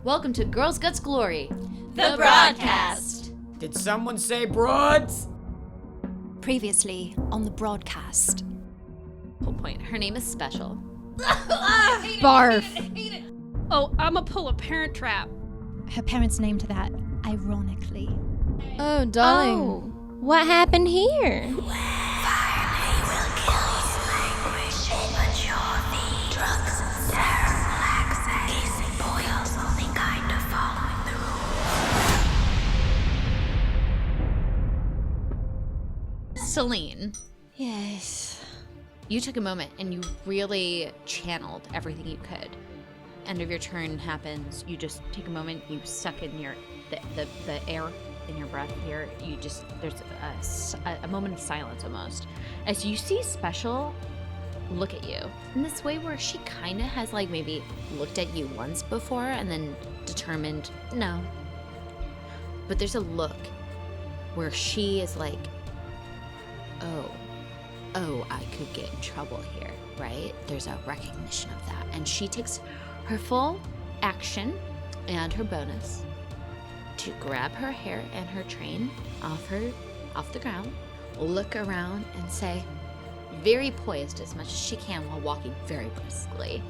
Welcome to Girls Guts Glory, the broadcast. Did someone say broads? Previously on the broadcast. Whole point. Her name is Special. Barf. Oh, I'ma pull a parent trap. Her parents named that ironically. Oh, darling. Oh, what happened here? Celine, Yes. you took a moment and you really channeled everything you could. End of your turn happens. You just take a moment. You suck in your the air in your breath here. You just there's a moment of silence almost as you see Special look at you in this way where she kind of has like maybe looked at you once before and then determined no. But there's a look where she is like, oh, I could get in trouble here, right? There's a recognition of that. And she takes her full action and her bonus to grab her hair and her train off the ground, look around and say, very poised as much as she can while walking very briskly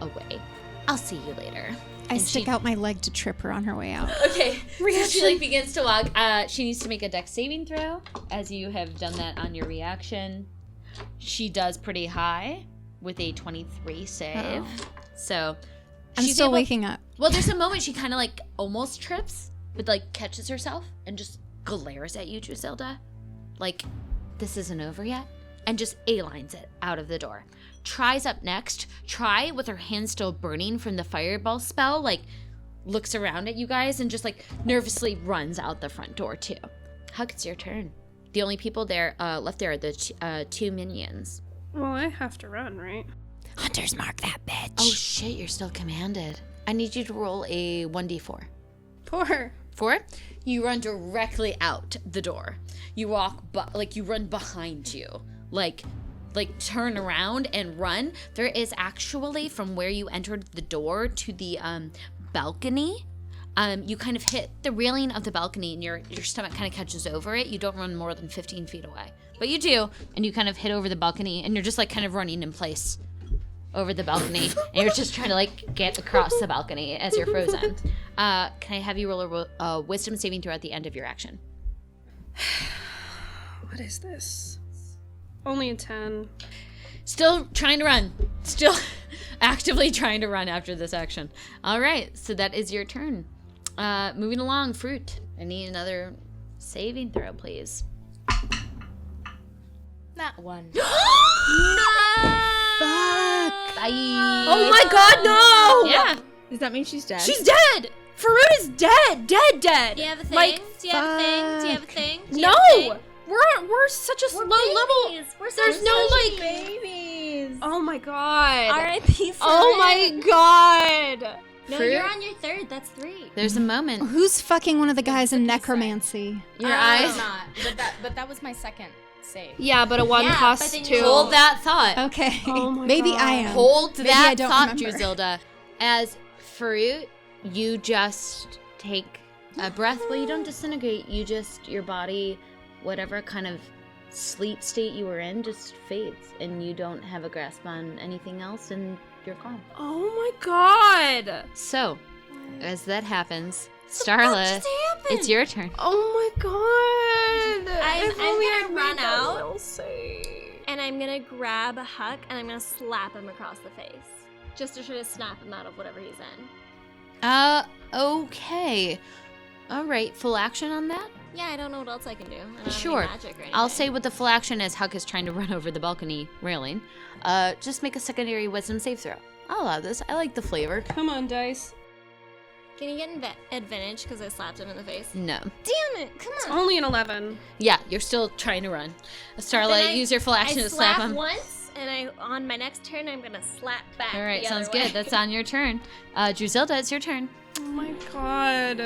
away, I'll see you later. I stick out my leg to trip her on her way out. Okay, so she begins to walk. She needs to make a dex saving throw, as you have done that on your reaction. She does pretty high with a 23 save. Oh. So I'm she's still waking up. Well, there's a moment she kind of like almost trips, but like catches herself and just glares at you, Druzilda, like this isn't over yet, and just A-lines it out of the door. Tries up next. Try with her hand still burning from the fireball spell, like looks around at you guys and just like nervously runs out the front door too. Huck, it's your turn. The only people there left there are the two minions. Well, I have to run, right? Hunter's mark that bitch. Oh shit, you're still commanded. I need you to roll a 1d4. 4. 4? You run directly out the door. You walk, you run behind you. Like turn around and run. There is actually, from where you entered the door to the balcony, you kind of hit the railing of the balcony and your stomach kind of catches over it. You don't run more than 15 feet away. But you do, and you kind of hit over the balcony and you're just like kind of running in place over the balcony. And you're just trying to like get across the balcony as you're frozen. Can I have you roll a wisdom saving throw at the end of your action? What is this? Only a 10. Still trying to run. Still actively trying to run after this action. All right, so that is your turn. Moving along, Fruit. I need another saving throw, please. Not one. Fuck. Bye. Oh my god, no! Yeah. Does that mean she's dead? She's dead! Farud is dead! Dead! Do you have a thing? Like, Do you have a thing? Do you have a thing? Do you No! have a thing? We're such a low level. We're There's no like. babies. Oh my god. R.I.P. Oh my god. No, Fruit? you're on your 3rd. That's 3. There's a moment. Who's fucking one of the guys in necromancy? Your eyes. Not. But that was my second save. Yeah, but a 1 Yeah, costs but then 2. you Hold that thought. Okay. Oh my Maybe God. I am. Hold Maybe I that don't thought, remember. Druzilda. As Fruit, you just take a breath. Well, you don't disintegrate. You just, your body, whatever kind of sleep state you were in, just fades. And you don't have a grasp on anything else, and you're gone. Oh my god. So, as that happens, Starla, it's your turn. Oh my god. I'm If only gonna I'd run made that out. little save. And I'm gonna grab a Huck and I'm gonna slap him across the face. Just to try to snap him out of whatever he's in. Okay. All right, full action on that? Yeah, I don't know what else I can do. I don't have Sure. any magic or anything. I'll say with the full action as Huck is trying to run over the balcony railing, just make a secondary wisdom save throw. I'll allow this. I like the flavor. Come on, dice. Can you get advantage because I slapped him in the face? No. Damn it! Come on. Only an 11. Yeah, you're still trying to run. Then Starla, I- use your full action I to slap him. once, and on my next turn, I'm gonna slap back. All right, the sounds other way. good. That's on your turn. Druzilda, it's your turn. Oh my god.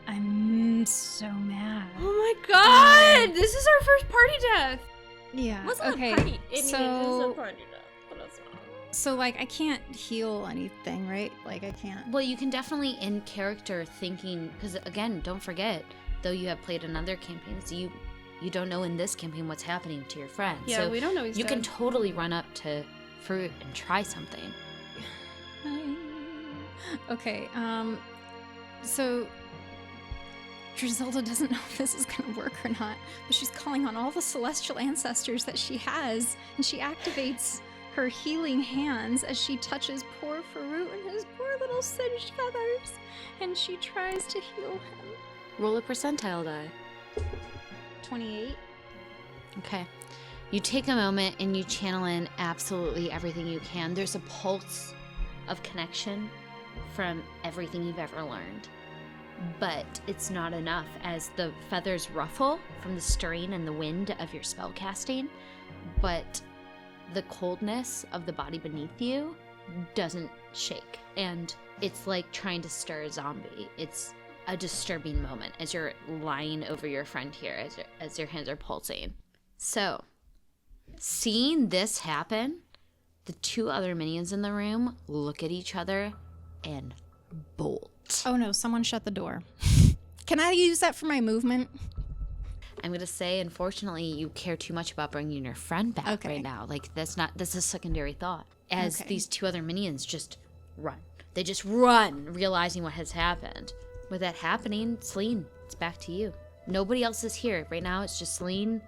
I'm so mad. Oh my god. This is our first party death. Yeah. What's not okay. a party? It so is a party death, but it's not. So, like, I can't heal anything, right? Like, I can't. Well, you can definitely in character thinking, because again, don't forget, though you have played in other campaigns, you don't know in this campaign what's happening to your friend. Yeah, so we don't know he's you can dead. totally run up to Fruit and try something. Okay, so Druzilda doesn't know if this is gonna work or not, but she's calling on all the celestial ancestors that she has, and she activates her healing hands as she touches poor Farouk and his poor little singed feathers, and she tries to heal him. Roll a percentile die. 28. Okay. You take a moment and you channel in absolutely everything you can. There's a pulse of connection from everything you've ever learned. But it's not enough as the feathers ruffle from the stirring and the wind of your spell casting, but the coldness of the body beneath you doesn't shake. And it's like trying to stir a zombie. It's a disturbing moment as you're lying over your friend here as your hands are pulsing. So, seeing this happen, the two other minions in the room look at each other and bolt. Oh no, someone shut the door. Can I use that for my movement? I'm gonna say, unfortunately, you care too much about bringing your friend back Okay. right now. Like, that's a secondary thought. As Okay. these two other minions just run. They just run, realizing what has happened. With that happening, Celine, it's back to you. Nobody else is here. Right now, it's just Celine,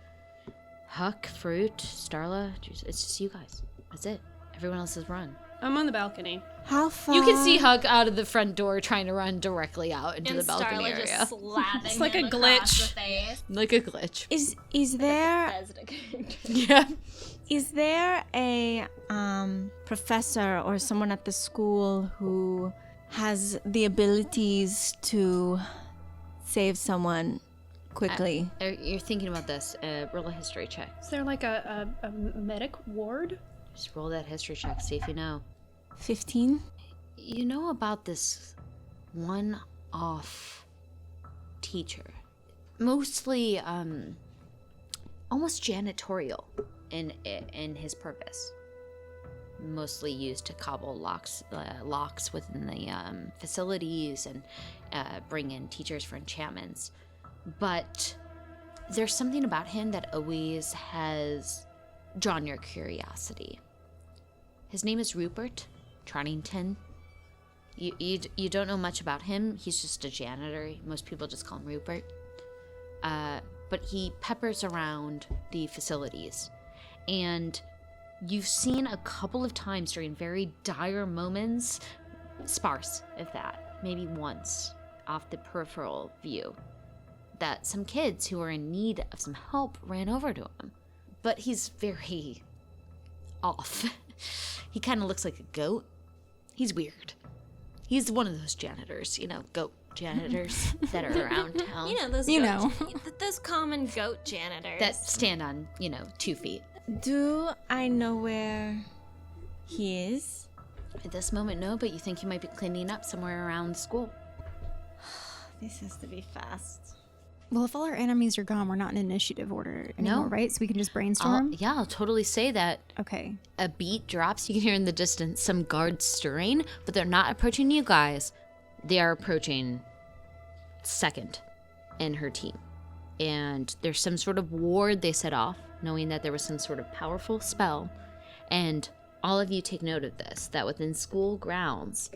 Huck, Fruit, Starla. It's just you guys. That's it. Everyone else has run. I'm on the balcony. How far? You can see Huck out of the front door trying to run directly out into And the balcony Starla area. just slapping It's like him a across glitch. the face. Like a glitch. Is there President character. Yeah. is there a professor or someone at the school who has the abilities to save someone quickly? You're thinking about this. Roll a history check. Is there like a medic ward? Just roll that history check, see if you know. 15? You know about this one-off teacher. Mostly, almost janitorial in his purpose. Mostly used to cobble locks within the facilities and bring in teachers for enchantments. But there's something about him that always has drawn your curiosity. His name is Rupert Tronnington. You don't know much about him. He's just a janitor. Most people just call him Rupert. But he peppers around the facilities. And you've seen a couple of times during very dire moments, sparse, if that, maybe once off the peripheral view, that some kids who were in need of some help ran over to him. But he's very off. He kind of looks like a goat. He's weird. He's one of those janitors, goat janitors that are around town. Those common goat janitors. That stand on, 2 feet. Do I know where he is? At this moment, no, but you think he might be cleaning up somewhere around the school. This has to be fast. Well, if all our enemies are gone, we're not in initiative order anymore, right? So we can just brainstorm? I'll totally say that. Okay. A beat drops. You can hear in the distance some guards stirring, but they're not approaching you guys. They are approaching second in her team. And there's some sort of ward they set off, knowing that there was some sort of powerful spell. And all of you take note of this, that within school grounds,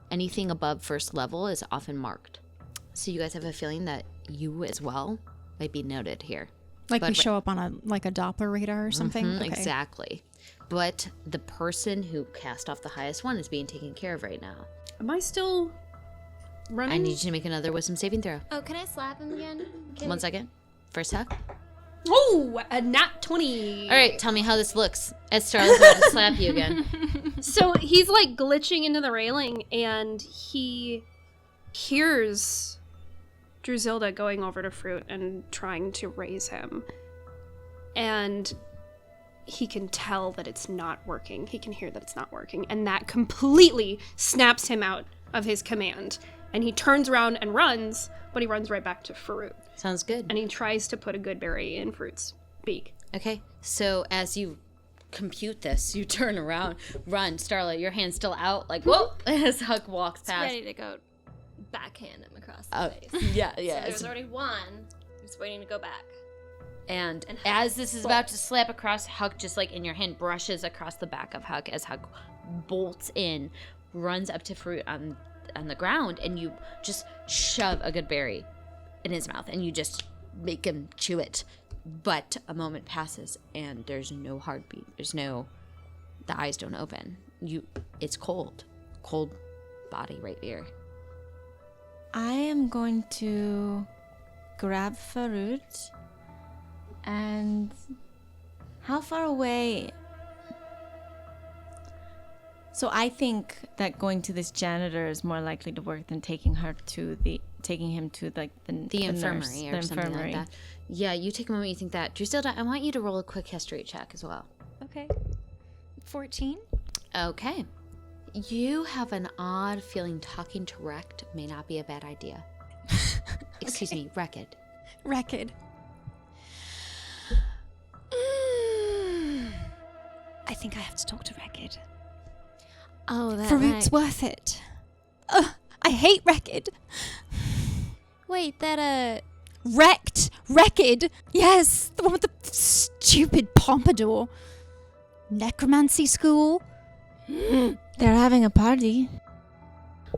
anything above first level is often marked. So you guys have a feeling that you as well might be noted here. Like we show up on a Doppler radar or something? Okay. Exactly. But the person who cast off the highest one is being taken care of right now. Am I still running? I need you to make another wisdom saving throw. Oh, can I slap him again? 1 second. First Huck. Oh, a nat 20. All right, tell me how this looks. As Starla's about to slap you again. So he's like glitching into the railing and he hears Druzilda going over to Fruit and trying to raise him. And he can tell that it's not working. He can hear that it's not working. And that completely snaps him out of his command. And he turns around and runs, but he runs right back to Fruit. Sounds good. And he tries to put a good berry in Fruit's beak. Okay, so as you compute this. You turn around, run. Starla, your hand's still out, like, whoa, as Huck walks past. Ready to go backhand him across the face. Yeah. So there's already one. Just waiting to go back. And as this is about to slap across, Huck just like in your hand brushes across the back of Huck as Huck bolts in, runs up to Fruit on the ground, and you just shove a good berry in his mouth, and you just make him chew it. But a moment passes, and there's no heartbeat. The eyes don't open. It's cold body right here. I am going to grab Farut. And how far away? So I think that going to this janitor is more likely to work than taking him to the infirmary nurse, or something like that. Yeah, you take a moment, you think that. Druzilda, I want you to roll a quick history check as well. Okay. 14. Okay. You have an odd feeling talking to Reked may not be a bad idea. Excuse me, Reked. Reked. I think I have to talk to Reked. Oh, that Farut's worth it. I hate Reked. Wait, that Reked. Yes, the one with the stupid pompadour. Necromancy school. They're having a party.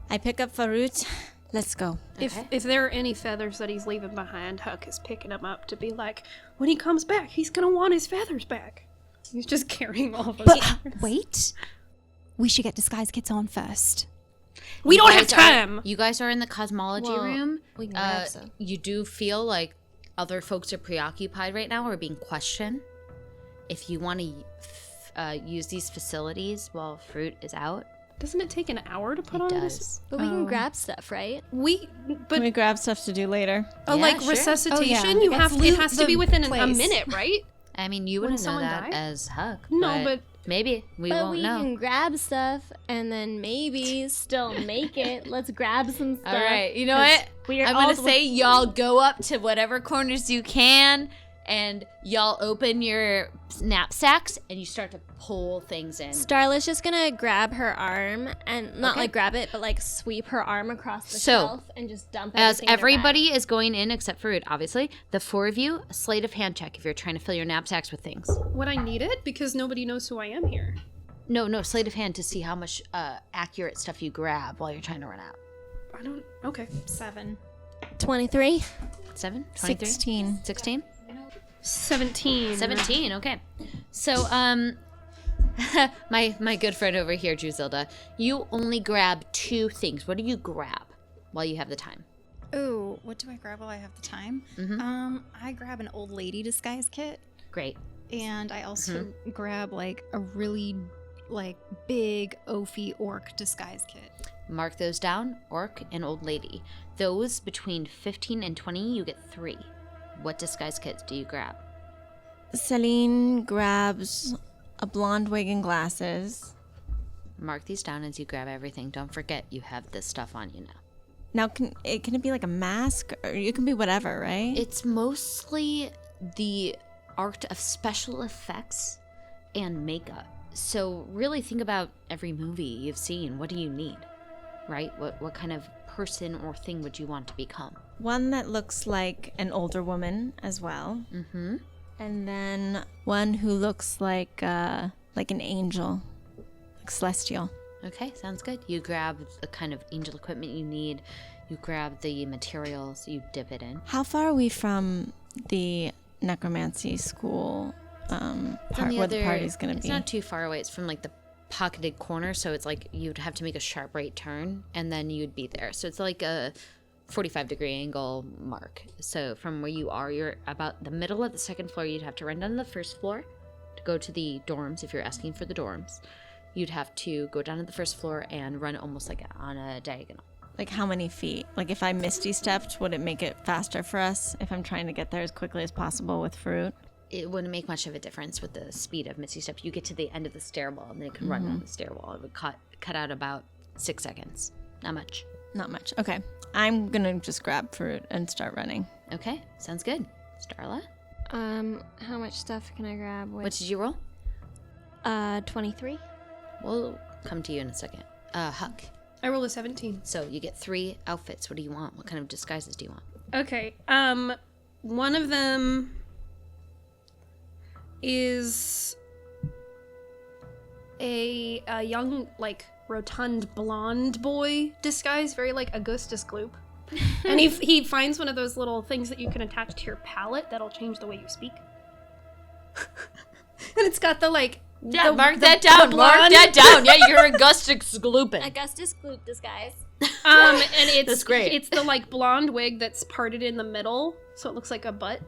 I pick up Farut. Let's go. Okay. If there are any feathers that he's leaving behind, Huck is picking them up to be like, when he comes back, he's gonna want his feathers back. He's just carrying all of us. But wait, we should get disguise kits on first. We don't have time. You guys are in the cosmology room. we can grab some. You do feel like other folks are preoccupied right now or being questioned. If you want to use these facilities while Fruit is out, Doesn't it take an hour to put it on does. this? But we can grab stuff, right? But We grab stuff to do later. Yeah, like sure. resuscitation, Oh, yeah. it has to be within a place. minute, right? I mean, you When wouldn't know someone that died? as Huck. No, but maybe we But won't we know. can grab stuff and then maybe still make it. Let's grab some stuff. All right, you know what? We are I'm all gonna say y'all go up to whatever corners you can, and y'all open your knapsacks and you start to pull things in. Starla's just gonna grab her arm and not Okay. like grab it, but like sweep her arm across the So, shelf and just dump As everything in her everybody bag. is going in except for Root, obviously, the four of you, a sleight of hand check if you're trying to fill your knapsacks with things. would I need it? Because nobody knows who I am here. No, sleight of hand to see how much accurate stuff you grab while you're trying to run out. I don't. Okay. 7. 23. 7? 23? 16. 16? 17. 17, okay. So, my good friend over here, Druzilda, you only grab 2 things. What do you grab while you have the time? Ooh, what do I grab while I have the time? I grab an old lady disguise kit, Great. and I also grab like a really like big oafy orc disguise kit. Mark those down, orc and old lady. Those between 15 and 20, you get 3. What disguise kits do you grab? Celine grabs a blonde wig and glasses. Mark these down as you grab everything. Don't forget you have this stuff on you now. Now, can it be like a mask? Or it can be whatever, right? It's mostly the art of special effects and makeup. So really think about every movie you've seen. What do you need, right? What kind of person or thing would you want to become? One that looks like an older woman as well. Mm-hmm. And then one who looks like an angel, like celestial. Okay, sounds good. You grab the kind of angel equipment you need. You grab the materials. You dip it in. How far are we from the necromancy school part where the party's going to It's be? not too far away. It's from like the pocketed corner, so it's like you'd have to make a sharp right turn, and then you'd be there. So it's like a 45-degree angle mark. So from where you are, you're about the middle of the second floor. You'd have to run down to the first floor to go to the dorms if you're asking for the dorms. You'd have to go down to the first floor and run almost like on a diagonal. Like how many feet? Like if I misty stepped, would it make it faster for us if I'm trying to get there as quickly as possible with fruit? It wouldn't make much of a difference with the speed of Misty Step. You get to the end of the stairwell and then you can run down the stairwell. It would cut out about 6 seconds. Not much. Not much. Okay. I'm going to just grab fruit and start running. Okay, sounds good. Starla, How much stuff can I grab? what did you roll? 23. We'll come to you in a second. Huck. I rolled a 17. So you get 3 outfits. What do you want? What kind of disguises do you want? Okay. One of them is a young, like, rotund blonde boy disguise, very like Augustus Gloop. And he finds one of those little things that you can attach to your palette that'll change the way you speak. And it's got the like. Yeah, mark that down. Yeah, you're Augustus Gloopin. Augustus Gloop disguise. And it's That's great. It's the like blonde wig that's parted in the middle, so it looks like a butt.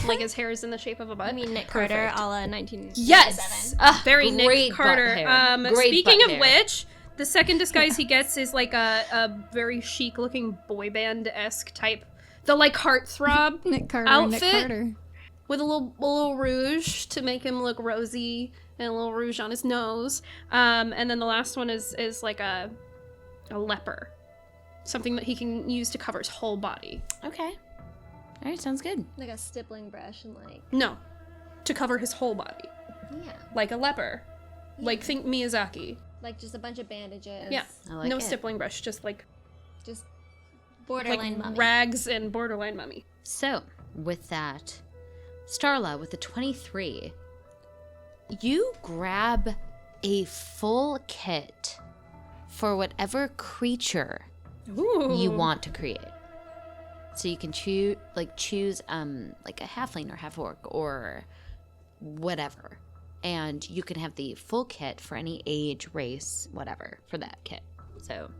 Like his hair is in the shape of a butt. I mean Nick Carter, a la 1997. Yes, very Nick great Carter. butt hair. Great Speaking butt of hair. which, the second disguise he gets is like a very chic-looking boy band-esque type, the like heartthrob Nick Carter. outfit Nick Carter. with a little rouge to make him look rosy and a little rouge on his nose. And then the last one is like a leper, something that he can use to cover his whole body. Okay. All right, sounds good. Like a stippling brush and like. No, to cover his whole body, Yeah. like a leper. Like think Miyazaki. Like just a bunch of bandages. Yeah. I like No it. stippling brush, just like Borderline mummy. rags and borderline mummy. So, with that, Starla, with the 23, you grab a full kit for whatever creature Ooh. you want to create. So you can choose like a halfling or half orc or whatever. And you can have the full kit for any age, race, whatever for that kit. So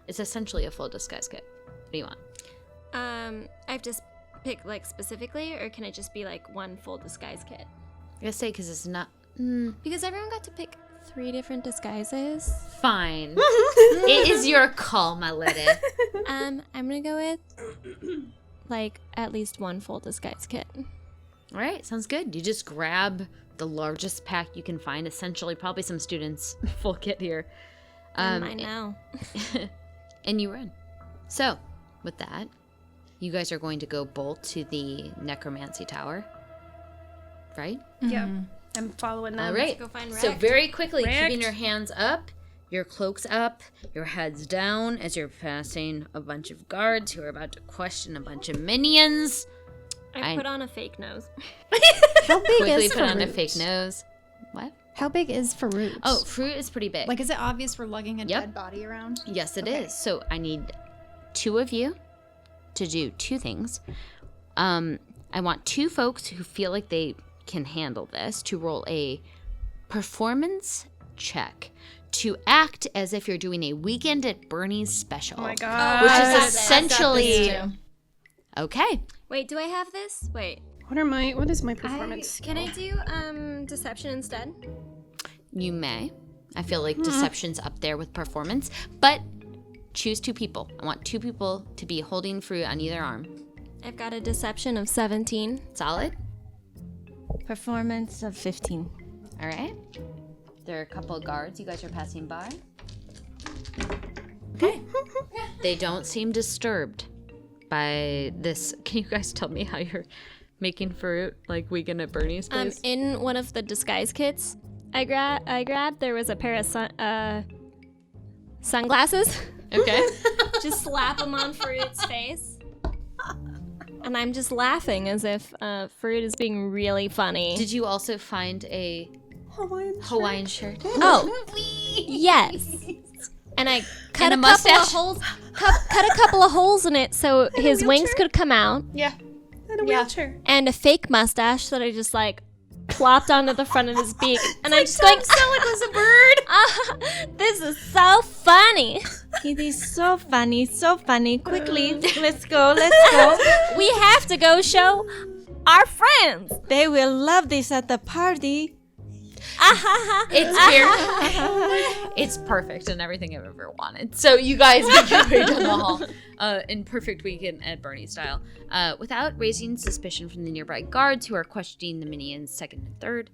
it's essentially a full disguise kit. What do you want? I have to pick like specifically, or can it just be like one full disguise kit? I gotta say, because it's not Because everyone got to pick 3 different disguises. fine. It is your call, my lady. I'm gonna go with like at least one full disguise kit. All right, sounds good. You just grab the largest pack you can find, essentially probably some students' full kit here. And mine now. And you run. So, with that, you guys are going to go bolt to the necromancy tower, right? Yeah, I'm following them. All right. Go find So Rekt. very quickly, keeping Rekt. your hands up, your cloaks up, your heads down as you're passing a bunch of guards who are about to question a bunch of minions. I put on a fake nose. How big Quickly is put on a Farouk? fake nose. What? How big is Farouk? Oh, fruit is pretty big. Like, is it obvious we're lugging a Yep. dead body around? Yes, it Okay. is. So I need 2 of you to do 2 things. I want 2 folks who feel like they can handle this to roll a performance check to act as if you're doing a Weekend at Bernie's special. Oh my god. Which I've is got this. essentially I've got this okay. Wait, do I have this? Wait. What is my performance? Can I do deception instead? You may. I feel like deception's up there with performance, but choose 2 people. I want 2 people to be holding fruit on either arm. I've got a deception of 17. Solid? Performance of 15. All right. There are a couple of guards you guys are passing by. Okay. They don't seem disturbed by this. Can you guys tell me how you're making fruit like Weekend at Bernie's, please? In one of the disguise kits I grabbed, there was a pair of sunglasses. Okay. Just slap them on Fruit's face. And I'm just laughing as if Fruit is being really funny. Did you also find a Hawaiian shirt? Oh, yes. And I cut And a a couple of mustache? holes. Cut a couple of holes in it so his wings could come out, Yeah. And a wheelchair. and a fake mustache that I just like plopped onto the front of his beak. And I'm just going, "So it was a bird." This is so funny. It is so funny, so funny. Quickly, let's go, let's go. We have to go show our friends. They will love this at the party. It's very, it's perfect and everything I've ever wanted. So you guys make your way down the hall in perfect Weekend at Bernie style, without raising suspicion from the nearby guards who are questioning the minions second and third.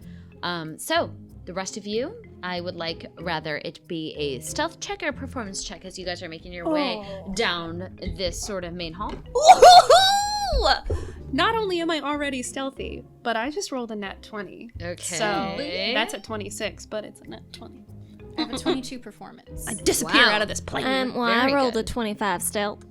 So the rest of you, I would like rather it be a stealth check or a performance check as you guys are making your way down this sort of main hall. not only am I already stealthy, but I just rolled a nat 20. Okay. So that's at 26, but it's a nat 20. I have a 22 performance. I disappear Wow. out of this plane. Well, I Very rolled good. a 25 stealth.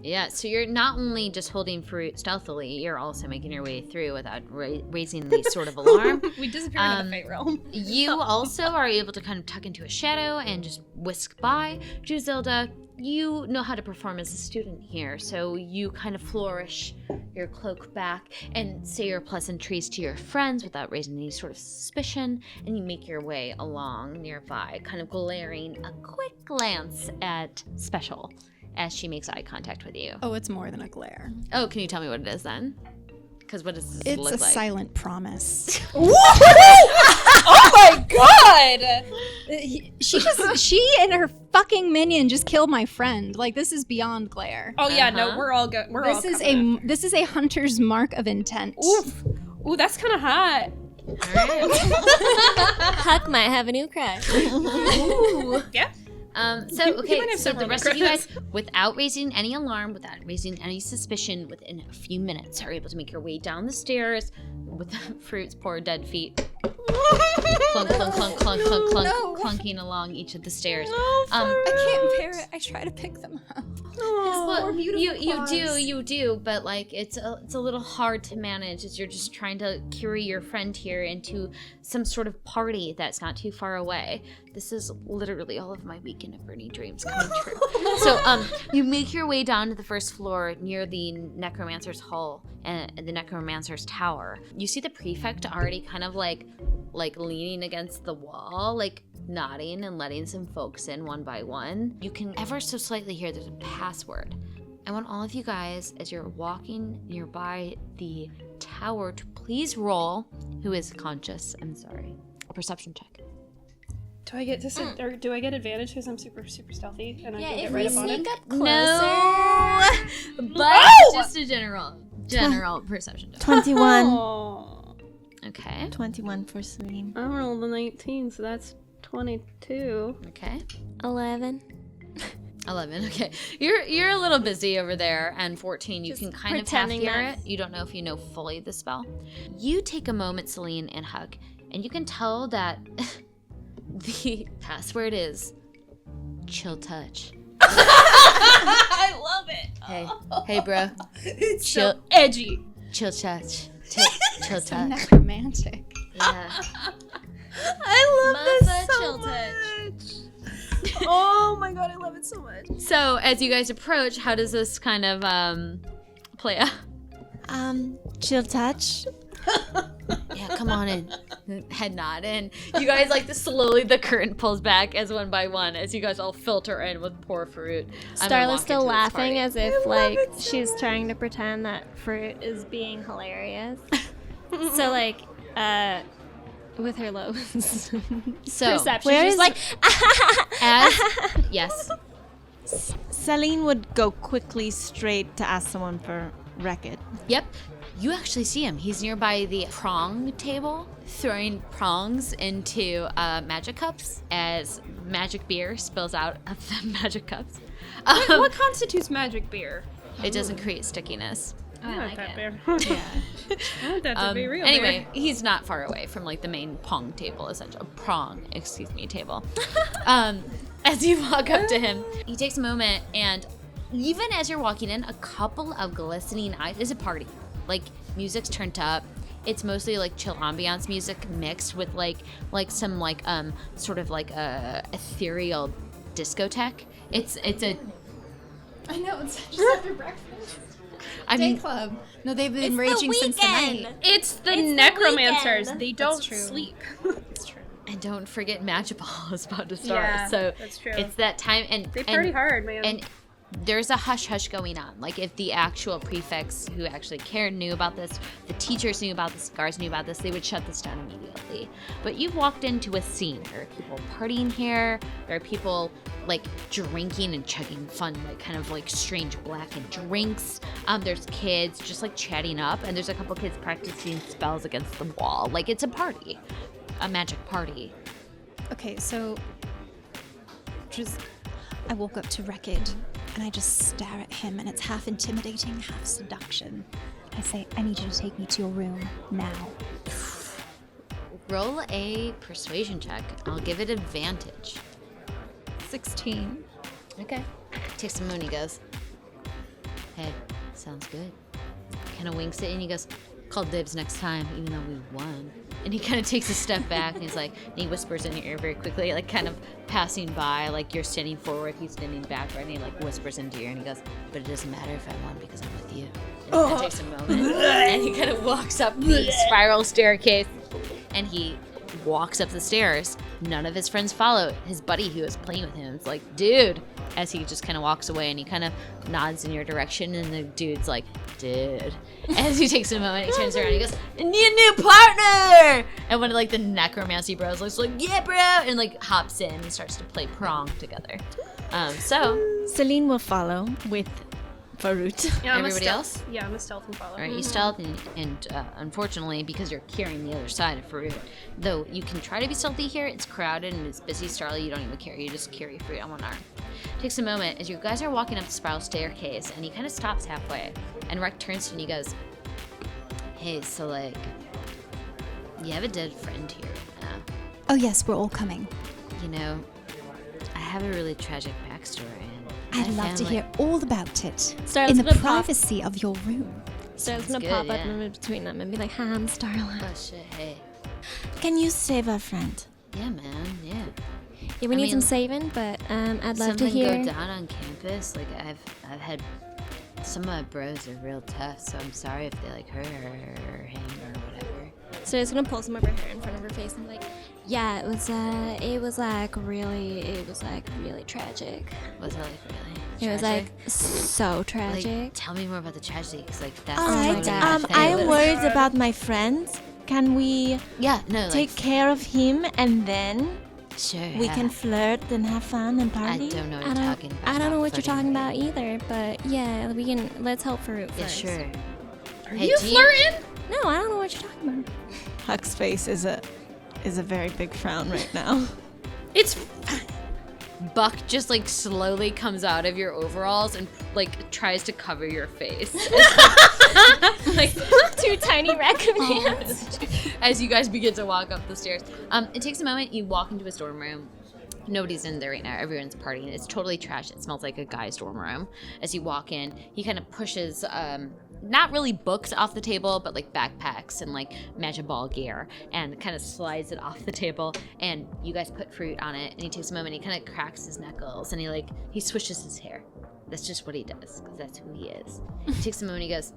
Yeah, so you're not only just holding fruit stealthily, you're also making your way through without raising the sort of alarm. We disappeared into the Fate realm. You also are able to kind of tuck into a shadow and just whisk by. Druzilda, you know how to perform as a student here, so you kind of flourish your cloak back and say your pleasantries to your friends without raising any sort of suspicion, and you make your way along nearby, kind of glaring a quick glance at Special as she makes eye contact with you. Oh, it's more than a glare. Oh, can you tell me what it is then? Because what does this It's look a like? silent promise. Oh my god! She and her fucking minion just killed my friend. Like, this is beyond glare. Oh yeah, Uh-huh. no, we're all good. We're all This is a hunter's mark of intent. Oof. Ooh, that's kind of hot. Huck might have a new crush. Yeah. So, okay, might have so the several rest of you guys, crushes. without raising any alarm, without raising any suspicion, within a few minutes are able to make your way down the stairs with the fruit's poor dead feet. Clunk, clunk, clunk, clunk, clunk, clunk, No. clunking along each of the stairs. I can't bear it. I try to pick them up. Well, you do, but like it's a little hard to manage as you're just trying to carry your friend here into some sort of party that's not too far away. This is literally all of my weekend at Bernie dreams coming true. So you make your way down to the first floor near the necromancer's hall and the necromancer's tower. You see the prefect already kind of like leaning against the wall, like nodding and letting some folks in one by one. You can ever so slightly hear there's a password. I want all of you guys, as you're walking nearby the tower, to please roll, who is conscious, I'm sorry, a perception check. Do I get or do I get advantage because I'm super stealthy and I Yeah, can if get we right up on sneak it? up closer. No, but just a general perception check. 21. Oh, Okay, 21 for Celine. I rolled a 19, so that's 22. okay. 11. 11. Okay, you're a little busy over there, and 14. You Just can kind of half pretending hear that- it. You don't know if you know fully the spell. You take a moment, Celine, and hug, and you can tell that the password is chill touch. I love it. Hey, bro. It's Chill- so edgy. Chill touch. Chill So touch. necromantic. Yeah. I love Muffa this chill so touch. much. Oh my god, I love it so much. So as you guys approach, how does this kind of play out? Chill touch. Yeah, come on in. Head nod. And you guys, like, the curtain pulls back as one by one as you guys all filter in with poor fruit. I'm gonna walk Starla's still into this laughing party. as if like she's trying to pretend that fruit is being hilarious. So like with her low So, perception, where she's is- like yes. Celine would go quickly straight to ask someone for Reked. Yep. You actually see him. He's nearby the prong table, throwing prongs into magic cups as magic beer spills out of the magic cups. What constitutes magic beer? It doesn't create stickiness. I want that beer. Yeah. I want that to be real Anyway, beer. he's not far away from like the main pong table, essentially. Table. As you walk up to him, he takes a moment, and even as you're walking in, a couple of glistening eyes. It's a party. Like, music's turned up. It's mostly like chill ambiance music mixed with like some like sort of like a ethereal discotheque. It's a I know, it's just after breakfast. I Day mean club. No, they've been It's the raging since the weekend. night. It's the It's the necromancers. weekend. They don't true. sleep. It's true. and don't forget Magic Ball is about to start. Yeah, so that's true. it's that time and They party hard, man. And there's a hush going on. Like if the actual prefects who actually cared knew about this, the teachers knew about this, the guards knew about this, they would shut this down immediately. But you've walked into a scene. There are people partying here. There are people like drinking and chugging fun, like kind of like strange blackened drinks. There's kids just like chatting up, and there's a couple kids practicing spells against the wall. Like it's a party, a magic party. Okay, so I walk up to Reked and I just stare at him, and it's half intimidating, half seduction. I say, I need you to take me to your room now. Roll a persuasion check. I'll give it advantage. 16. Okay. Takes a moon. He goes, hey, sounds good. Kind of winks it and he goes, call dibs next time, even though we won. And he kind of takes a step back and he's like, and he whispers in your ear very quickly, like kind of passing by, like you're standing forward, he's standing backward, and he like whispers into your ear and he goes, but it doesn't matter if I won because I'm with you. And it takes a moment. And he kind of walks up the spiral staircase and he walks up the stairs. None of his friends follow. His buddy who was playing with him is like, dude, as he just kind of walks away and he kind of nods in your direction and the dude's like, dude. As he takes a moment, he turns around and he goes, I need a new partner! And one of like the necromancy bros looks like, yeah, bro! And like hops in and starts to play prong together. So Celine will follow with Farut. Yeah, everybody else? Yeah, I'm a stealth and follow. All right, you stealth, and unfortunately, because you're carrying the other side of fruit, though you can try to be stealthy here, it's crowded and it's busy. Starla, you don't even carry, you just carry fruit on one arm. Takes a moment as you guys are walking up the spiral staircase, and he kind of stops halfway, and Rek turns to you and he goes, hey, so like, you have a dead friend here right now. Oh yes, we're all coming. You know, I have a really tragic backstory. I'd love to hear all about it Starla's in the gonna pop. privacy of your room. Starla's gonna good, pop up yeah. in between them and be like, hi, I'm Starla. Oh shit, hey. Can you save a friend? Yeah, man, yeah. Yeah, we I need some mean, saving, but I'd love to something hear. go down on campus. Like I've had some of my bros are real tough, so I'm sorry if they like her or him or whatever. So it's gonna pull some of her hair in front of her face and be like, yeah, it was really tragic. Was it like really? It was tragic? like so tragic. Like, tell me more about the tragedy, because like that's All my right. God. I am worried about my friend. Can we Yeah, no, take like, care of him and then sure. we can flirt and have fun and I party? don't know what you're talking about. I don't know what you're flirting. talking about either, but yeah, we can. Let's help Farut Yeah, first. sure. Are Hey, you do flirting? No, I don't know what you're talking about. Huck's face is a very big frown right now. It's Buck just like slowly comes out of your overalls and like tries to cover your face. Like Two tiny raccoon hands. as you guys begin to walk up the stairs. It takes a moment. You walk into his dorm room. Nobody's in there right now. Everyone's partying. It's totally trash. It smells like a guy's dorm room. As you walk in, he kind of pushes, not really books off the table, but like backpacks and like magic ball gear, and kind of slides it off the table. And you guys put fruit on it. And he takes a moment. He kind of cracks his knuckles and he swishes his hair. That's just what he does, because that's who he is. He takes a moment. He goes,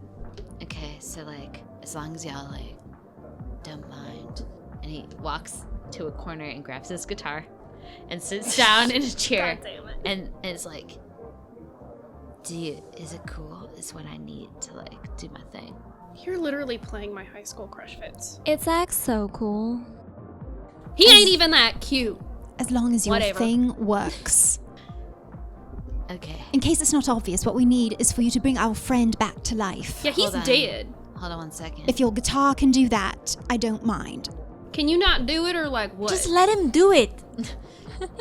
okay, so like as long as y'all like don't mind. And he walks to a corner and grabs his guitar and sits down in a chair. God damn it. And it's like, is it cool? Is what I need to like do my thing. You're literally playing my high school crush fits. It's like so cool. He ain't even that cute. As long as your Whatever. thing works. Okay. In case it's not obvious, what we need is for you to bring our friend back to life. Yeah, he's Hold on. dead. Hold on 1 second. If your guitar can do that, I don't mind. Can you not do it or like what? Just let him do it.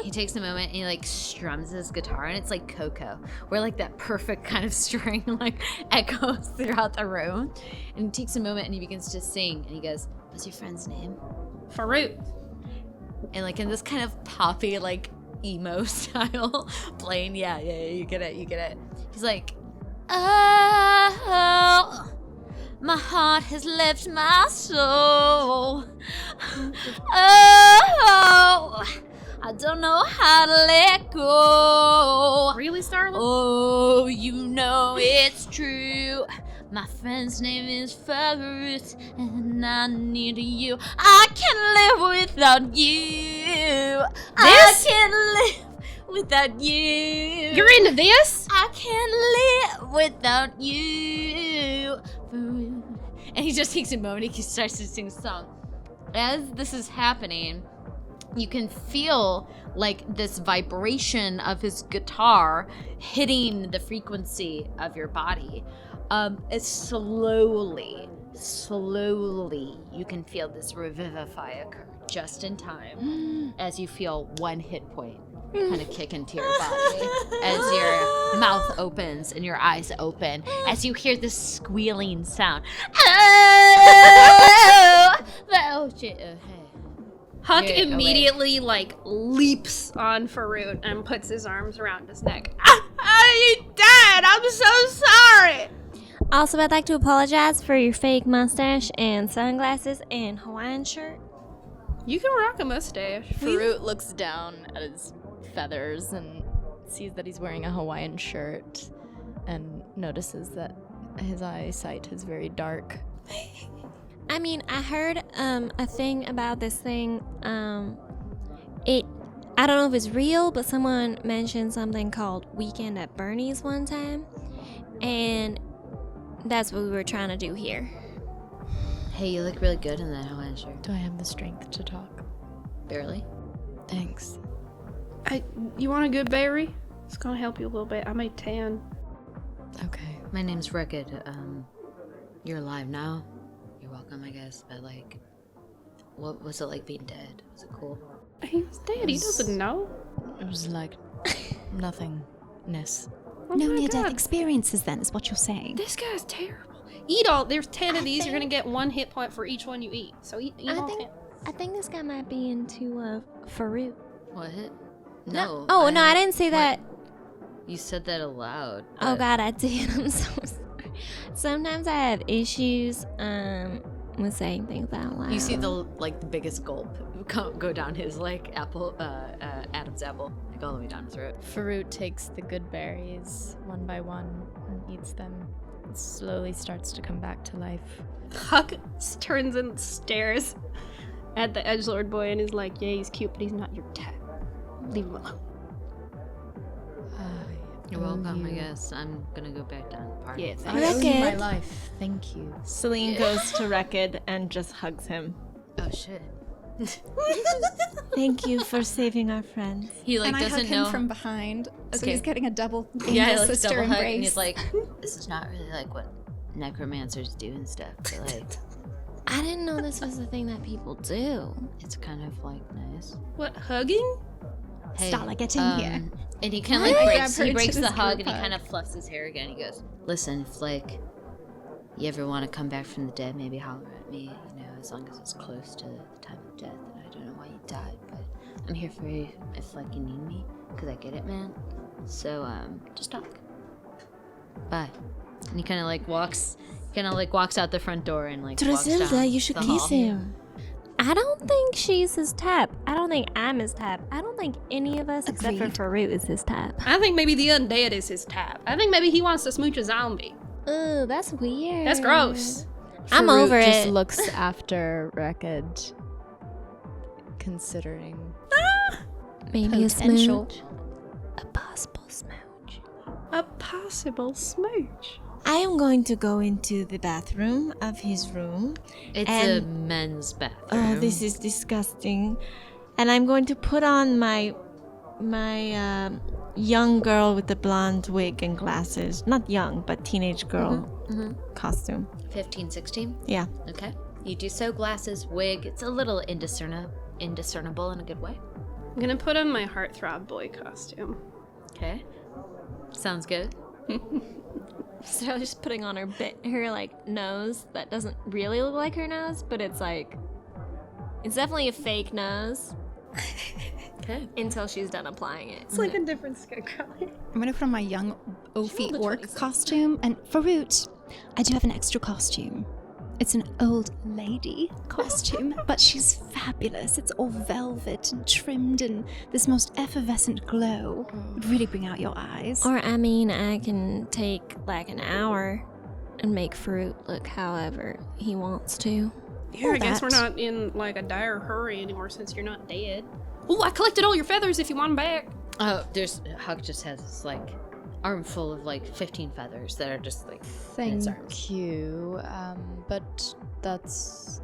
He takes a moment and he like strums his guitar, and it's like Coco, where like that perfect kind of string like echoes throughout the room. And he takes a moment and he begins to sing, and he goes, what's your friend's name? Farut. And like in this kind of poppy like emo style playing, yeah, you get it. He's like, oh, my heart has left my soul. Oh, I don't know how to let go. Really, Starla? Oh, you know it's true. My friend's name is Fergus, and I need you. I can't live without you. I can't live without you. You're into this? I can't live without you. And he just takes a moment. He starts to sing a song. As this is happening, you can feel like this vibration of his guitar hitting the frequency of your body. It's slowly, you can feel this revivify occur just in time as you feel one hit point kind of kick into your body as your mouth opens and your eyes open as you hear this squealing sound. Oh shit! Hey. Huck You're awake. immediately leaps on Farouk and puts his arms around his neck. You dead! I'm so sorry! Also, I'd like to apologize for your fake mustache and sunglasses and Hawaiian shirt. You can rock a mustache. Farouk looks down at his feathers and sees that he's wearing a Hawaiian shirt and notices that his eyesight is very dark. I mean, I heard a thing about this thing. I don't know if it's real, but someone mentioned something called Weekend at Bernie's one time, and that's what we were trying to do here. Hey, you look really good in that Hawaiian shirt. Do I have the strength to talk? Barely. Thanks. You want a good berry? It's gonna help you a little bit. I made 10. Okay. My name's Reked. You're alive now. You're welcome, I guess. But what was it like being dead? Was it cool? He's dead. He doesn't know. It was like nothingness. Oh No my near-death God. experiences then is what you're saying. This guy's terrible. Eat all. There's 10 of these. You're gonna get 1 hit point for each one you eat. So eat all 10. I think this guy might be into Farouk. What? No. Oh, no, I didn't say that. You said that aloud. Oh, but- God, I did. I'm so sorry. Sometimes I have issues with saying things out loud. You see the biggest gulp go down his Adam's apple, all the way down his throat. Farouk takes the good berries one by one and eats them. It slowly starts to come back to life. Huck turns and stares at the edgelord boy and is like, yeah, he's cute, but he's not your type. Leave him alone. You're welcome, I guess. I'm gonna go back down to the party. Yeah, I owe you my Reked. life. Thank you. Celine goes to Reked and just hugs him. Oh shit. Thank you for saving our friends. He and I hug doesn't him know. from behind, so Okay. he's getting a double Yeah, angel like sister double embrace. hug, and he's like, "This is not really like what necromancers do and stuff. But I didn't know this was the thing that people do. it's kind of nice." What, hugging? Hey, Starla, get in here. And he kind of What? breaks. Grab her He breaks to the this hug, group and he hug. kind of fluffs his hair again. He goes, "Listen, if you ever want to come back from the dead, maybe holler at me. As long as it's close to the time of death. And I don't know why you died, but I'm here for you if you need me, because I get it, man. So just talk. Bye." And he kind of walks out the front door and walks down Druzilda, you should the kiss hall. him. I don't think she's his type. I don't think I'm his type. I don't think any of us, except Agreed. for Farouk, is his type. I think maybe the undead is his type. I think maybe he wants to smooch a zombie. Ooh, that's weird. That's gross. I'm Farouk over just it. looks after Reked, considering. Maybe a Potential. smooch. A possible smooch. A possible smooch. I am going to go into the bathroom of his room. It's And- a men's bathroom. Oh, this is disgusting. And I'm going to put on my young girl with the blonde wig and glasses. Not young, but teenage girl costume. 15, 16. Yeah. Okay. You do so. Glasses, wig. It's a little indiscernible in a good way. I'm gonna put on my heartthrob boy costume. Okay. Sounds good. So just putting on her nose that doesn't really look like her nose, but it's definitely a fake nose Okay. until she's done applying it. It's like a different skin color. I'm gonna put on my young Ophi the orc 27th. Costume, and Farouk, I do have an extra costume. It's an old lady costume, but she's fabulous. It's all velvet and trimmed and this most effervescent glow. Would really bring out your eyes. Or, I mean, I can take an hour and make Farouk look however he wants to. Yeah, I guess we're that. not in a dire hurry anymore since you're not dead. Oh, I collected all your feathers if you want them back. Oh, Huck just has this armful of 15 feathers that are just in his arms. Thank you. But that's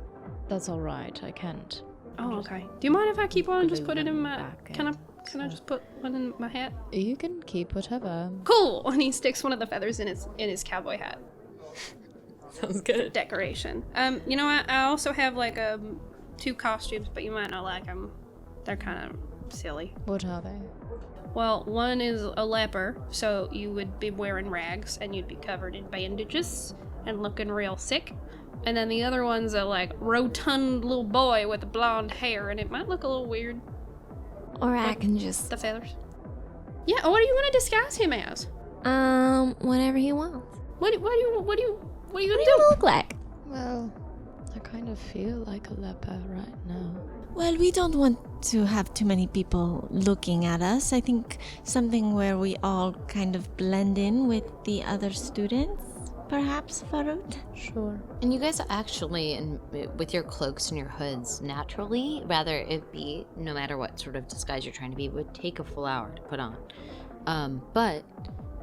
all right. I can't. Oh, okay. Do you mind if I keep one and just put it in my... Back Can I in. just put one in my hat? You can keep whatever. Cool! And he sticks one of the feathers in his cowboy hat. Sounds good. Decoration. You know what? I also have 2 costumes, but you might not like them. They're kind of silly. What are they? Well, one is a leper, so you would be wearing rags and you'd be covered in bandages and looking real sick. And then the other one's a like rotund little boy with blonde hair, and it might look a little weird. Or I can just... The feathers. Yeah, what do you want to disguise him as? Whatever he wants. What do you gonna What do do? you look like? Well, I kind of feel like a leper right now. Well, we don't want to have too many people looking at us. I think something where we all kind of blend in with the other students, perhaps, Farut? Sure. And you guys actually, with your cloaks and your hoods, naturally, rather it be, no matter what sort of disguise you're trying to be, would take a full hour to put on. But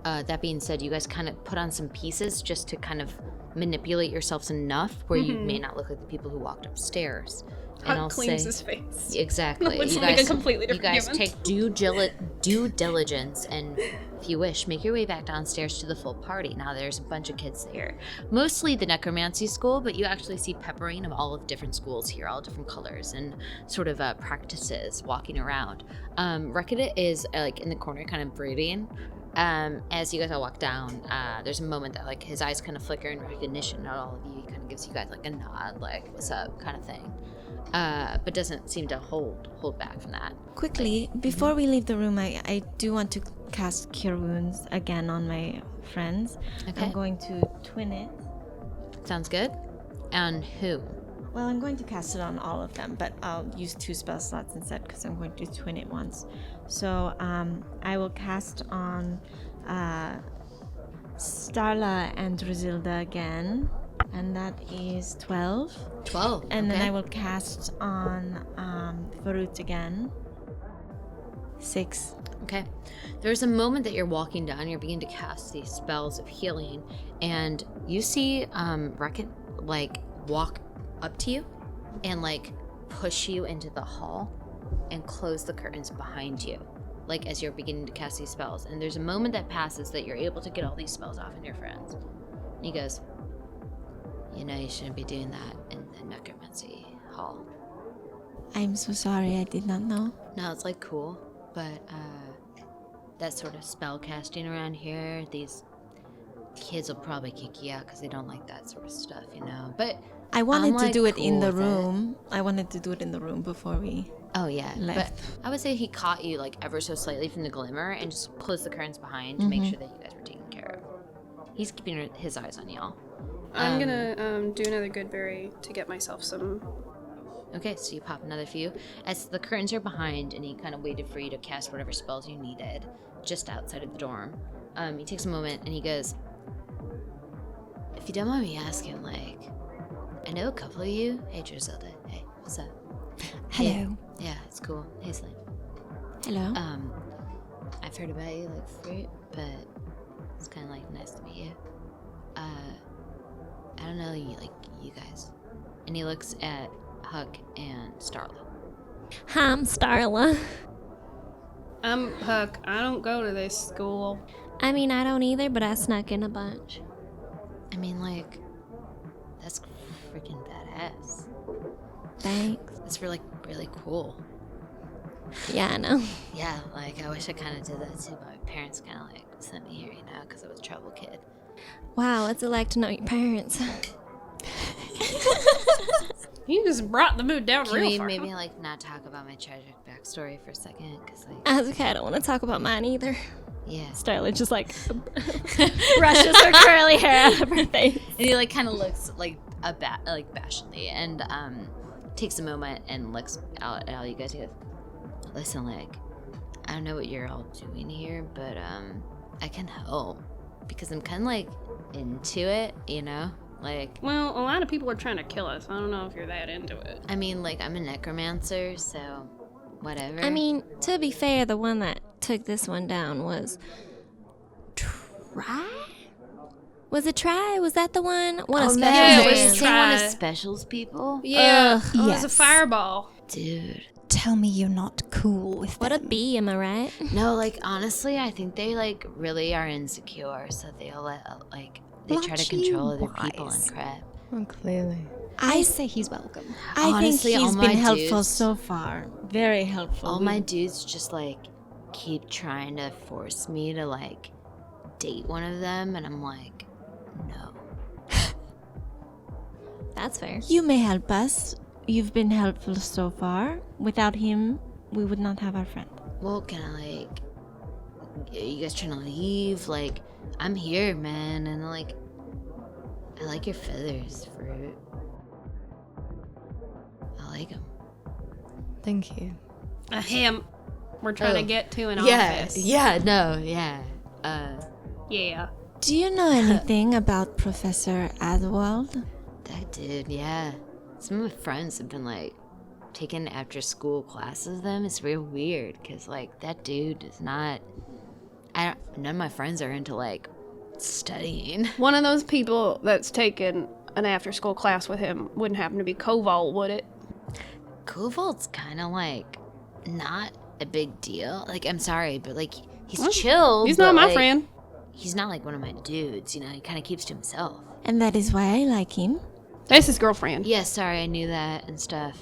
that being said, you guys kind of put on some pieces just to kind of manipulate yourselves enough where you may not look like the people who walked upstairs. And I'll cleans say, his face. Exactly. Looks you like guys, a completely different you guys human. take due diligence, and if you wish, make your way back downstairs to the full party. Now there's a bunch of kids here, mostly the necromancy school, but you actually see peppering of all of different schools here, all different colors and sort of practices walking around. Reked is like in the corner, kind of brooding. As you guys all walk down, there's a moment that like his eyes kind of flicker in recognition at all of you. He kind of gives you guys like a nod, like "What's up?" kind of thing. But doesn't seem to hold back from that. Quickly, before we leave the room, I do want to cast Cure Wounds again on my friends. Okay. I'm going to twin it. Sounds good. And who? Well, I'm going to cast it on all of them, but I'll use 2 spell slots instead because I'm going to twin it once. So I will cast on Starla and Druzilda again, and that is 12. 12. And okay. then I will cast on Farut again. 6. Okay. There's a moment that you're walking down, you're beginning to cast these spells of healing, and you see Reked like walk up to you and like push you into the hall and close the curtains behind you, like as you're beginning to cast these spells. And there's a moment that passes that you're able to get all these spells off in your friends. And he goes, "You know, you shouldn't be doing that in the necromancy hall." I'm so sorry, I did not know. No, it's like cool, but that sort of spell casting around here, these kids will probably kick you out because they don't like that sort of stuff, you know. But I wanted I'm, to do it in cool the with room. I wanted to do it in the room before we... Oh yeah, left. but I would say he caught you like ever so slightly from the glimmer and just closed the curtains behind to make sure that you guys were taken care of. He's keeping his eyes on y'all. I'm gonna do another good berry to get myself some. Okay, so you pop another few. As the curtains are behind and he kind of waited for you to cast whatever spells you needed just outside of the dorm. He takes a moment and he goes, "If you don't mind me asking, like, I know a couple of you. Hey, Druzilda. Hey, what's up?" Hello. Yeah, it's cool. Hey, Slinderon. Hello? I've heard about you, like, fruit, but it's kind of, like, nice to meet you. I don't know, you guys. And he looks at Huck and Starla. Hi, I'm Starla. I'm Huck. I don't go to this school. I mean, I don't either, but I snuck in a bunch. I mean, like, that's freaking badass. Thanks. That's really cool. Yeah, I know. Yeah, like, I wish I kind of did that too, but my parents kind of, like, sent me here, you know, because I was a trouble kid. Wow, what's it like to know your parents? You just brought the mood down Can real we far. maybe, like, not talk about my tragic backstory for a second? Because, like, I was okay, I don't want to talk about mine either. yeah. Starla just like brushes her curly hair out of her face. And he, like, kind of looks, like, bashfully, and, takes a moment and looks out at all you guys. He goes, "Listen, like, I don't know what you're all doing here, but, I can help. Because I'm kind of, like, into it, you know? Like, Well, a lot of people are trying to kill us. I don't know if you're that into it. I mean, like, I'm a necromancer, so whatever." I mean, to be fair, the one that took this one down was Try? Was it Try? Was that the one? One of oh, Special's no, Yeah, it was was he friends. one of Try. Special's people? Yeah, Ugh. it was a Yes. fireball. Dude. Tell me you're not cool with What a them. bee, am I right? No, like, honestly, I think they, like, really are insecure, so they'll let, like, they try to control other people and Lucky-wise. crap. Well, clearly. I say he's welcome. I Honestly, think all he's my been helpful dudes- so far. Very helpful. All my dudes just like keep trying to force me to like date one of them, and I'm like, no. That's fair. You may help us. You've been helpful so far. Without him, we would not have our friend. Well, can I like? Are you guys trying to leave? Like, I'm here, man, and like, I like your feathers, Fruit. I like them. Thank you. Him. We're trying to get to an Yeah, office. yeah. Yeah. Do you know anything about Professor Adwald? That dude, yeah. Some of my friends have been like taking after school classes with them. It's real weird because like that dude is not. None of my friends are into like studying. One of those people that's taken an after-school class with him wouldn't happen to be Koval, would it? Koval's kind of like not a big deal. Like, I'm sorry, but like he's chill. He's but, not my like, friend. He's not like one of my dudes, you know. He kind of keeps to himself. And that is why I like him. That's his girlfriend. Yeah, sorry, I knew that and stuff.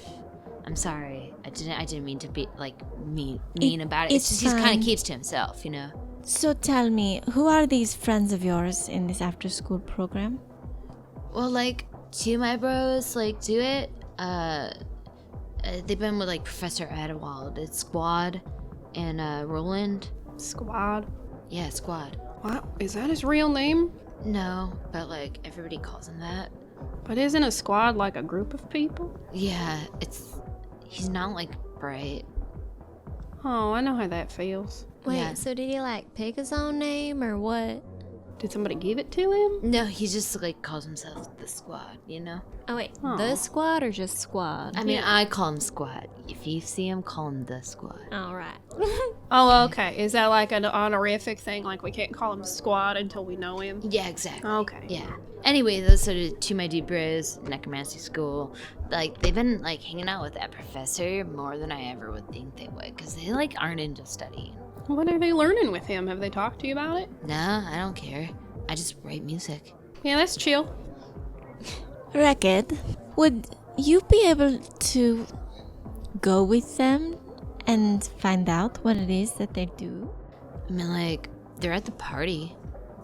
I'm sorry. I didn't mean to be like mean about it. It's just he kind fine. of keeps to himself, you know. So tell me, who are these friends of yours in this after-school program? Well, like, two of my bros, like, do it. They've been with, like, Professor Adewald. It's Squad and, Roland. Squad. Yeah, Squad. Wow, is that his real name? No, but, like, everybody calls him that. But isn't a squad like a group of people? Yeah, he's not, like, bright. Oh, I know how that feels. Wait, Yeah. so did he like pick his own name or what? Did somebody give it to him? No, he just, like, calls himself the Squad, you know? Oh wait, Aw. the squad or just squad? I mean, I call him Squad. If you see him, call him the Squad. All right. Oh, okay. Is that like an honorific thing? Like we can't call him squad until we know him? Yeah, exactly. Okay. Yeah. Anyway, those are the two of my deep bros, necromancy school. Like, they've been, like, hanging out with that professor more than I ever would think they would, because they, like, aren't into studying. What are they learning with him? Have they talked to you about it? Nah, I don't care. I just write music. Yeah, that's chill. Reked, would you be able to go with them and find out what it is that they do? I mean, like, they're at the party,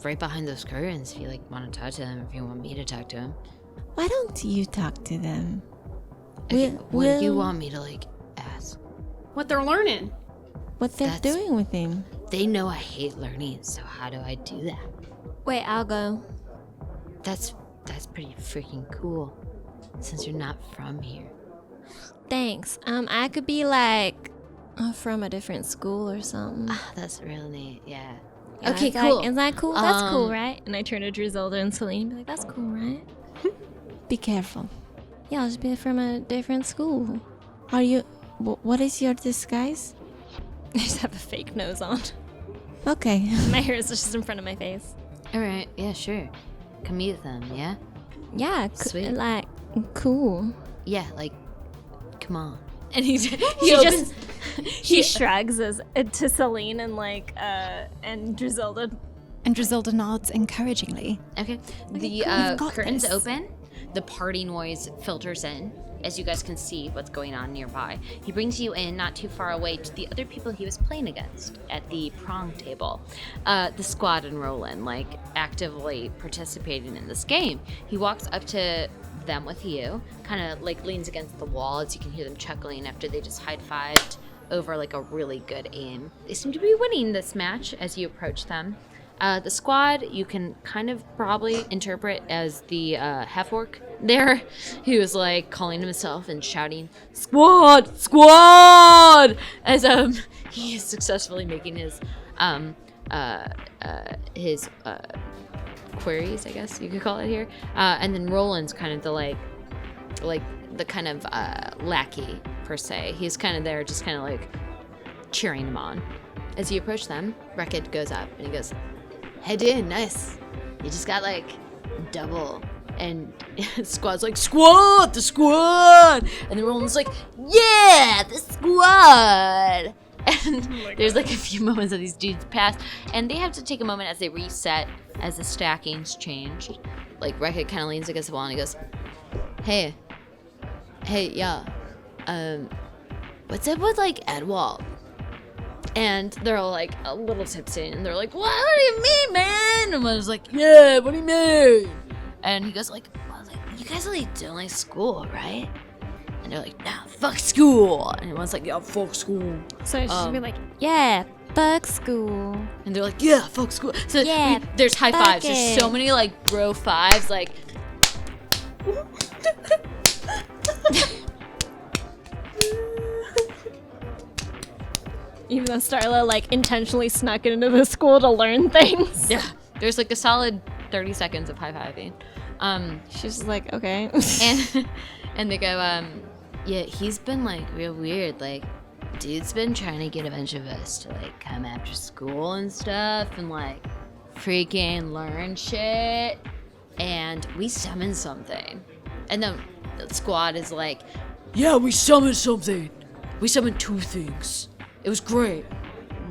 right behind those curtains, if you, like, want to talk to them, if you want me to talk to them. Why don't you talk to them? Okay, what do you We'll- want me to, like, ask? What they're learning. What they're That's- doing with him? They know I hate learning, so how do I do that? Wait, I'll go. That's pretty freaking cool, since you're not from here. Thanks. I could be like from a different school or something. Ah, that's real neat, yeah. Yeah, Okay, is cool. Is that cool? That's cool, Um, right? And I turn to Druzilda and Celine and be like, that's cool, right? Be careful. Yeah, I'll just be from a different school. Are you... What is your disguise? I just have a fake nose on. Okay. My hair is just in front of my face. Alright, yeah, sure. Come meet them, yeah? Yeah, Sweet. like, cool. Yeah, like, come on. And he opens- he shrugs to Celine and and Druzilda. And Druzilda nods encouraging. Okay. The we've got curtains this. open. The party noise filters in, as you guys can see what's going on nearby. He brings you in not too far away to the other people he was playing against at the prong table. The Squad and Roland, like, actively participating in this game. He walks up to them with you, kind of, like, leans against the wall as you can hear them chuckling after they just high-fived over, like, a really good aim. They seem to be winning this match as you approach them. The Squad, you can kind of probably interpret as the half-orc there, who is like calling himself and shouting, "Squad! Squad!" as he is successfully making his queries, I guess you could call it here. And then Roland's kind of the like the kind of lackey per se. He's kind of there, just kind of like cheering him on. As you approach them, Reked goes up and he goes, "Hey dude, nice. You just got like double." And Squad's like, "Squad, the Squad!" And then Roland's like, "Yeah, the Squad!" And there's like a few moments of these dudes pass, and they have to take a moment as they reset, as the stacking's changed. Like, Reked kind of leans against the wall and he goes, Hey, yeah, what's up with, like, Edwald? And they're all, like, a little tipsy, and they're like, what do you mean, man? And one's like, yeah, what do you mean? And he goes, like, well, like, you guys, like, don't like school, right? And they're like, nah, fuck school. And one's like, yeah, fuck school. So she should be like, yeah, fuck school. And they're like, yeah, fuck school. So Yeah, there's high fuck fives. There's so it. many, like, bro fives, like. Even though Starla, like, intentionally snuck into the school to learn things. Yeah. There's, like, a solid 30 seconds of high-fiving. She's just like, okay. And they go, yeah, he's been, like, real weird. Like, dude's been trying to get a bunch of us to, like, come after school and stuff and, like, freaking learn shit. And we summoned something. And then the squad is like, yeah, we summoned something. We summoned 2 things. It was great.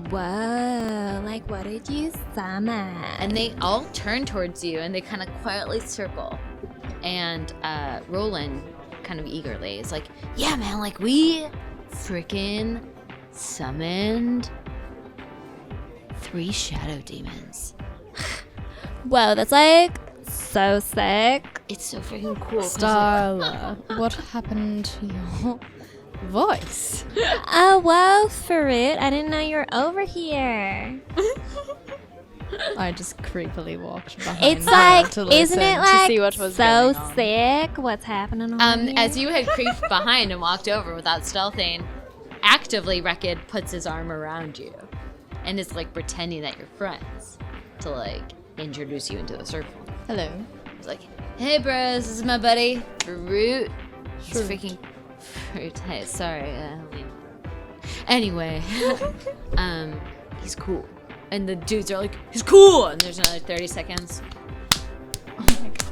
Whoa, like, what did you summon? And they all turn towards you and they kind of quietly circle. And Roland, kind of eagerly, is like, yeah, man, like, we freaking summoned 3 shadow demons. Whoa, that's, like, so sick. It's so freaking cool. Starla, what happened to your voice? Oh, whoa, Farouk, I didn't know you were over here. I just creepily walked behind It's her like, to listen isn't it to like see what was so going on. sick? What's happening over here? As you had creeped behind and walked over without stealthing, actively Reked puts his arm around you and is, like, pretending that you're friends to, like, introduce you into the circle. Hello. He's like, hey, bros, this is my buddy, Fruit. He's freaking Fruit. Hey, sorry. Anyway, he's cool. And the dudes are like, he's cool! And there's another 30 seconds.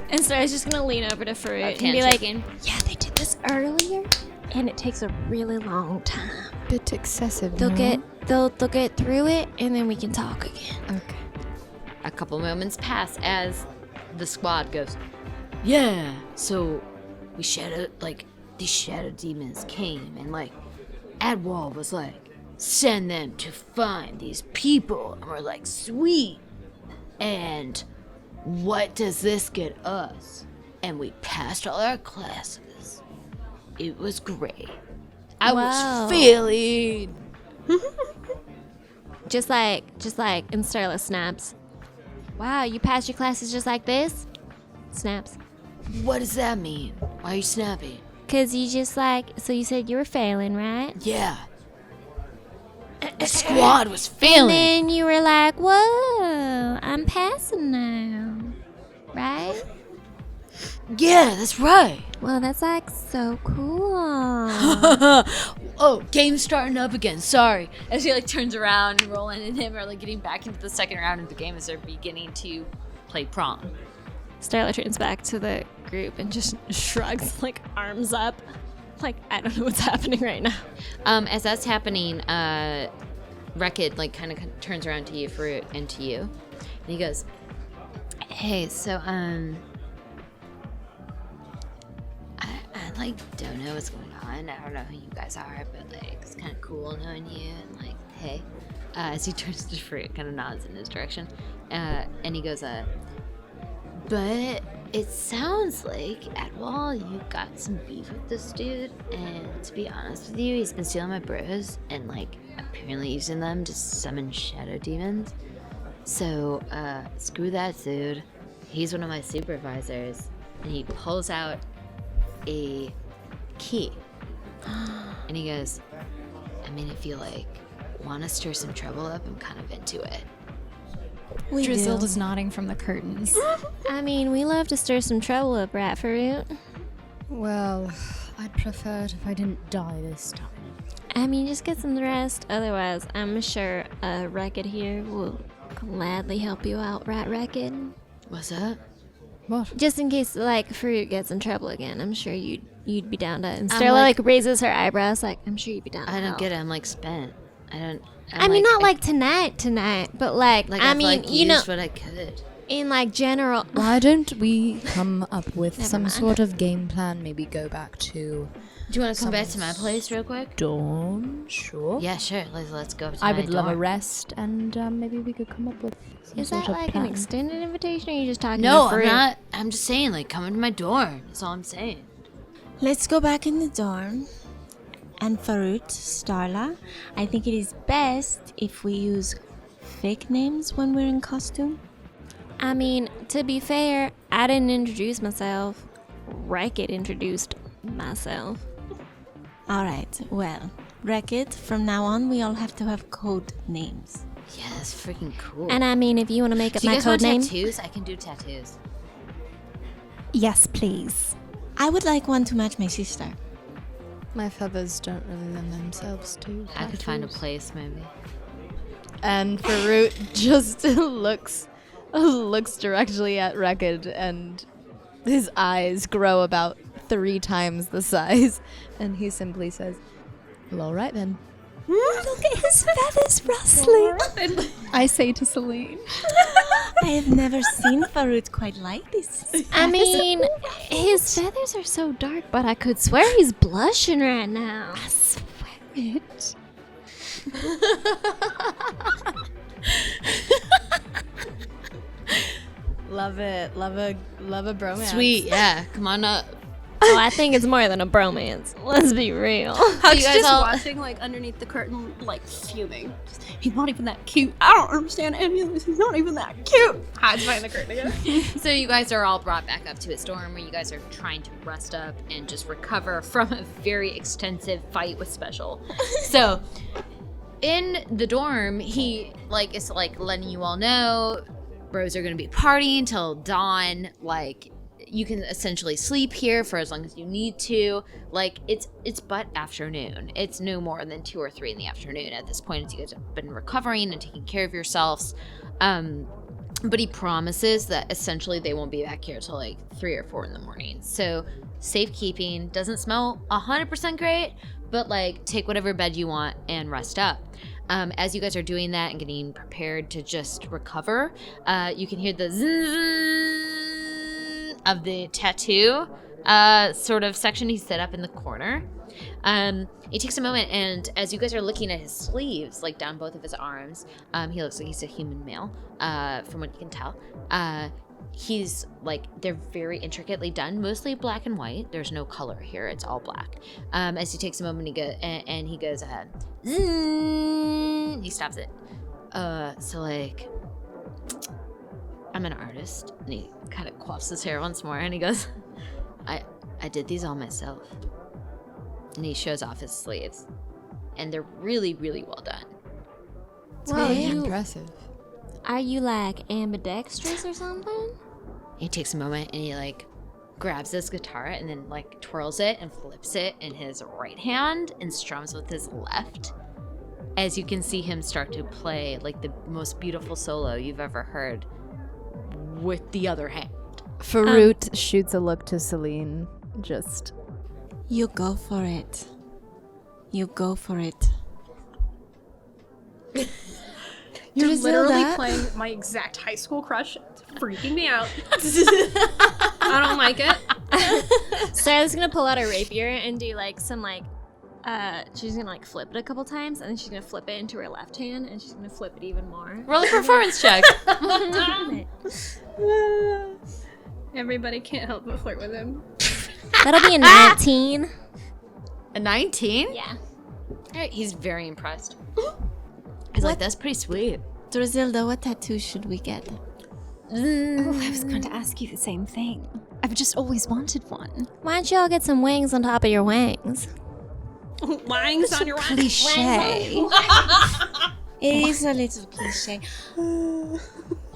And Starla's just gonna lean over to Farouk and be Handshaking. like, yeah, they did this earlier, and it takes a really long time. Bit excessive. They'll no? they'll get through it, and then we can talk again. Okay. A couple moments pass as the squad goes, yeah, so we shadowed, like, these shadow demons came, and, like, Adwal was like, send them to find these people. And we're like, sweet. And what does this get us? And we passed all our classes. It was great. I Wow. was feeling. Just like, and Starla snaps. Wow, you passed your classes just like this? Snaps. What does that mean? Why are you snapping? Cause you just like, so you said you were failing, right? Yeah. The squad was And failing. then you were like, whoa, I'm passing now. Right? Yeah, that's right. Well, that's like so cool. Oh, game's starting up again. Sorry. As he, like, turns around, and Roland and him are, like, getting back into the second round of the game as they're beginning to play prom. Starla turns back to the group and just shrugs, like, arms up. Like, I don't know what's happening right now. As that's happening, Reked, like, kind of turns around to you and to you, and he goes, "Hey, so I like don't know what's going on. I don't know who you guys are, but, like, it's kind of cool knowing you. And, like, hey." As he turns to Fruit, kind of nods in his direction, and he goes, "But it sounds like, Adwal, you got some beef with this dude, and to be honest with you, he's been stealing my bros and, like, apparently using them to summon shadow demons. So, screw that dude. He's one of my supervisors." And he pulls out a key. And he goes, "I mean, if you, like, want to stir some trouble up, I'm kind of into it." Druzilda's nodding from the curtains. I mean, we love to stir some trouble up, right, Farouk? Well, I'd prefer it if I didn't die this time. I mean, just get some rest. Otherwise, I'm sure Reked here will gladly help you out, right, Reked? What's that? What? Just in case, like, Farouk gets in trouble again, I'm sure you'd be down to. And I'm Starla, like- like, raises her eyebrows, like, I'm sure you'd be down to I don't help. get it. I'm, like, spent. I I mean, not like tonight, but like I mean, you know, what I could. In like general. Why don't we come up with Never some mind. sort of game plan? Maybe go back to Do you want to come back to my place real quick? dorm? Sure. Yeah, sure. Let's go. To I my would love a dorm. rest, and maybe we could come up with some Is sort that of like plan. an extended invitation, or are you just talking? No, to I'm Farouk? not. I'm just saying, like, come into my dorm. That's all I'm saying. Let's go back in the dorm. And Farouk, Starla, I think it is best if we use fake names when we're in costume. I mean, to be fair, I didn't introduce myself. Reked introduced myself. All right, well, Reked, from now on, we all have to have code names. Yeah, that's freaking cool. And I mean, if you want to make up do you my guys code want name, tattoos? I can do tattoos. Yes, please. I would like one to match my sister. My feathers don't really lend themselves to I could find a tattoos. place, maybe. And Farouk just looks directly at Reked, and his eyes grow about 3 times the size, and he simply says, "Well, all right then." Look at his feathers rustling. I say to Celine. I have never seen Farouk quite like this. I mean, his feathers are so dark, but I could swear he's blushing right now. I swear it. Love it. Love a bromance. Sweet, yeah. Come on up. Oh, I think it's more than a bromance. Let's be real. Huck's you guys just all- watching, like, underneath the curtain, like, fuming. He's not even that cute. I don't understand any of this. He's not even that cute. Hides behind the curtain again. So you guys are all brought back up to his dorm where you guys are trying to rest up and just recover from a very extensive fight with Special. So in the dorm, he is letting you all know bros are gonna be partying till dawn. Like, you can essentially sleep here for as long as you need to. Like, it's but afternoon. It's no more than 2 or 3 in the afternoon at this point, as you guys have been recovering and taking care of yourselves. But he promises that essentially they won't be back here till like 3 or 4 in the morning. So safekeeping, doesn't smell 100% great, but like, take whatever bed you want and rest up. As you guys are doing that and getting prepared to just recover, you can hear the zzz of the tattoo sort of section he set up in the corner. It takes a moment, and as you guys are looking at his sleeves, like down both of his arms, he looks like he's a human male, from what you can tell. He's like, they're very intricately done, mostly black and white. There's no color here, it's all black. As he takes a moment, he goes, he stops it. So like, I'm an artist. And he kind of quaffs his hair once more, and he goes, I did these all myself. And he shows off his sleeves, and they're really, really well done. It's Well, very you- impressive. Are you like ambidextrous or something? He takes a moment and he like grabs this guitar and then like twirls it and flips it in his right hand and strums with his left. As you can see him start to play like the most beautiful solo you've ever heard with the other hand. Farouk shoots a look to Celine, just... You go for it. You go for it. You're literally Druzilda? playing my exact high school crush. It's freaking me out. I don't like it. Sarah's gonna pull out a rapier and do like some like she's gonna like flip it a couple times, and then she's gonna flip it into her left hand, and she's gonna flip it even more. Roll a performance check. Everybody can't help but flirt with him. That'll be a 19. A 19? Yeah. Alright, he's very impressed. He's like, that's pretty sweet. Druzilda, what tattoo should we get? Oh, I was going to ask you the same thing. I've just always wanted one. Why don't y'all get some wings on top of your wings? Wangs on your wangs. Cliche. It is a little cliche.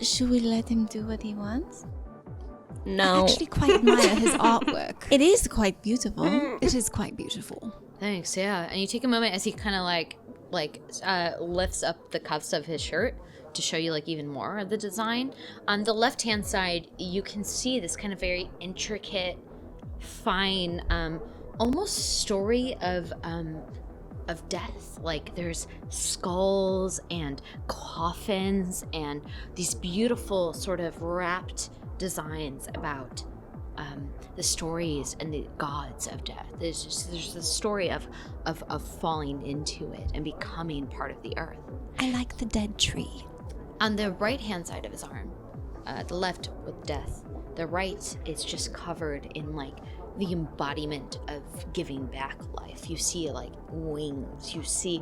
Should we let him do what he wants? I No. actually quite admire his artwork. It is quite beautiful. It is quite beautiful. Thanks, yeah. And you take a moment as he kind of like lifts up the cuffs of his shirt to show you like even more of the design. On the left hand side, you can see this kind of very intricate, fine, almost story of of death. Like there's skulls and coffins and these beautiful sort of wrapped designs about the stories and the gods of death. There's the story of falling into it and becoming part of the earth. I like the dead tree. On the right hand side of his arm, the left with death, the right is just covered in like the embodiment of giving back life. You see like wings, you see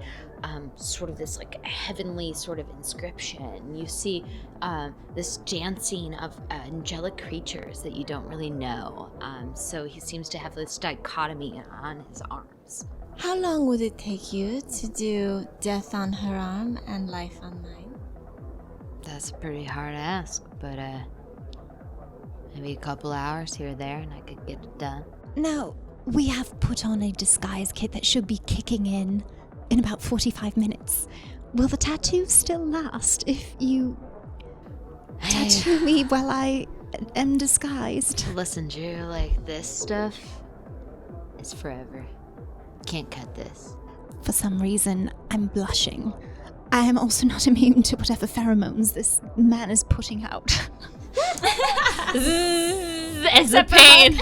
sort of this like heavenly sort of inscription. You see this dancing of angelic creatures that you don't really know. So he seems to have this dichotomy on his arms. How long would it take you to do death on her arm and life on mine? That's a pretty hard ask, but maybe a couple hours here or there and I could get it done. Now, we have put on a disguise kit that should be kicking in about 45 minutes. Will the tattoo still last if you tattoo me while I am disguised? Listen, Drew, like this stuff is forever. Can't cut this. For some reason, I'm blushing. I am also not immune to whatever pheromones this man is putting out. It's a pain.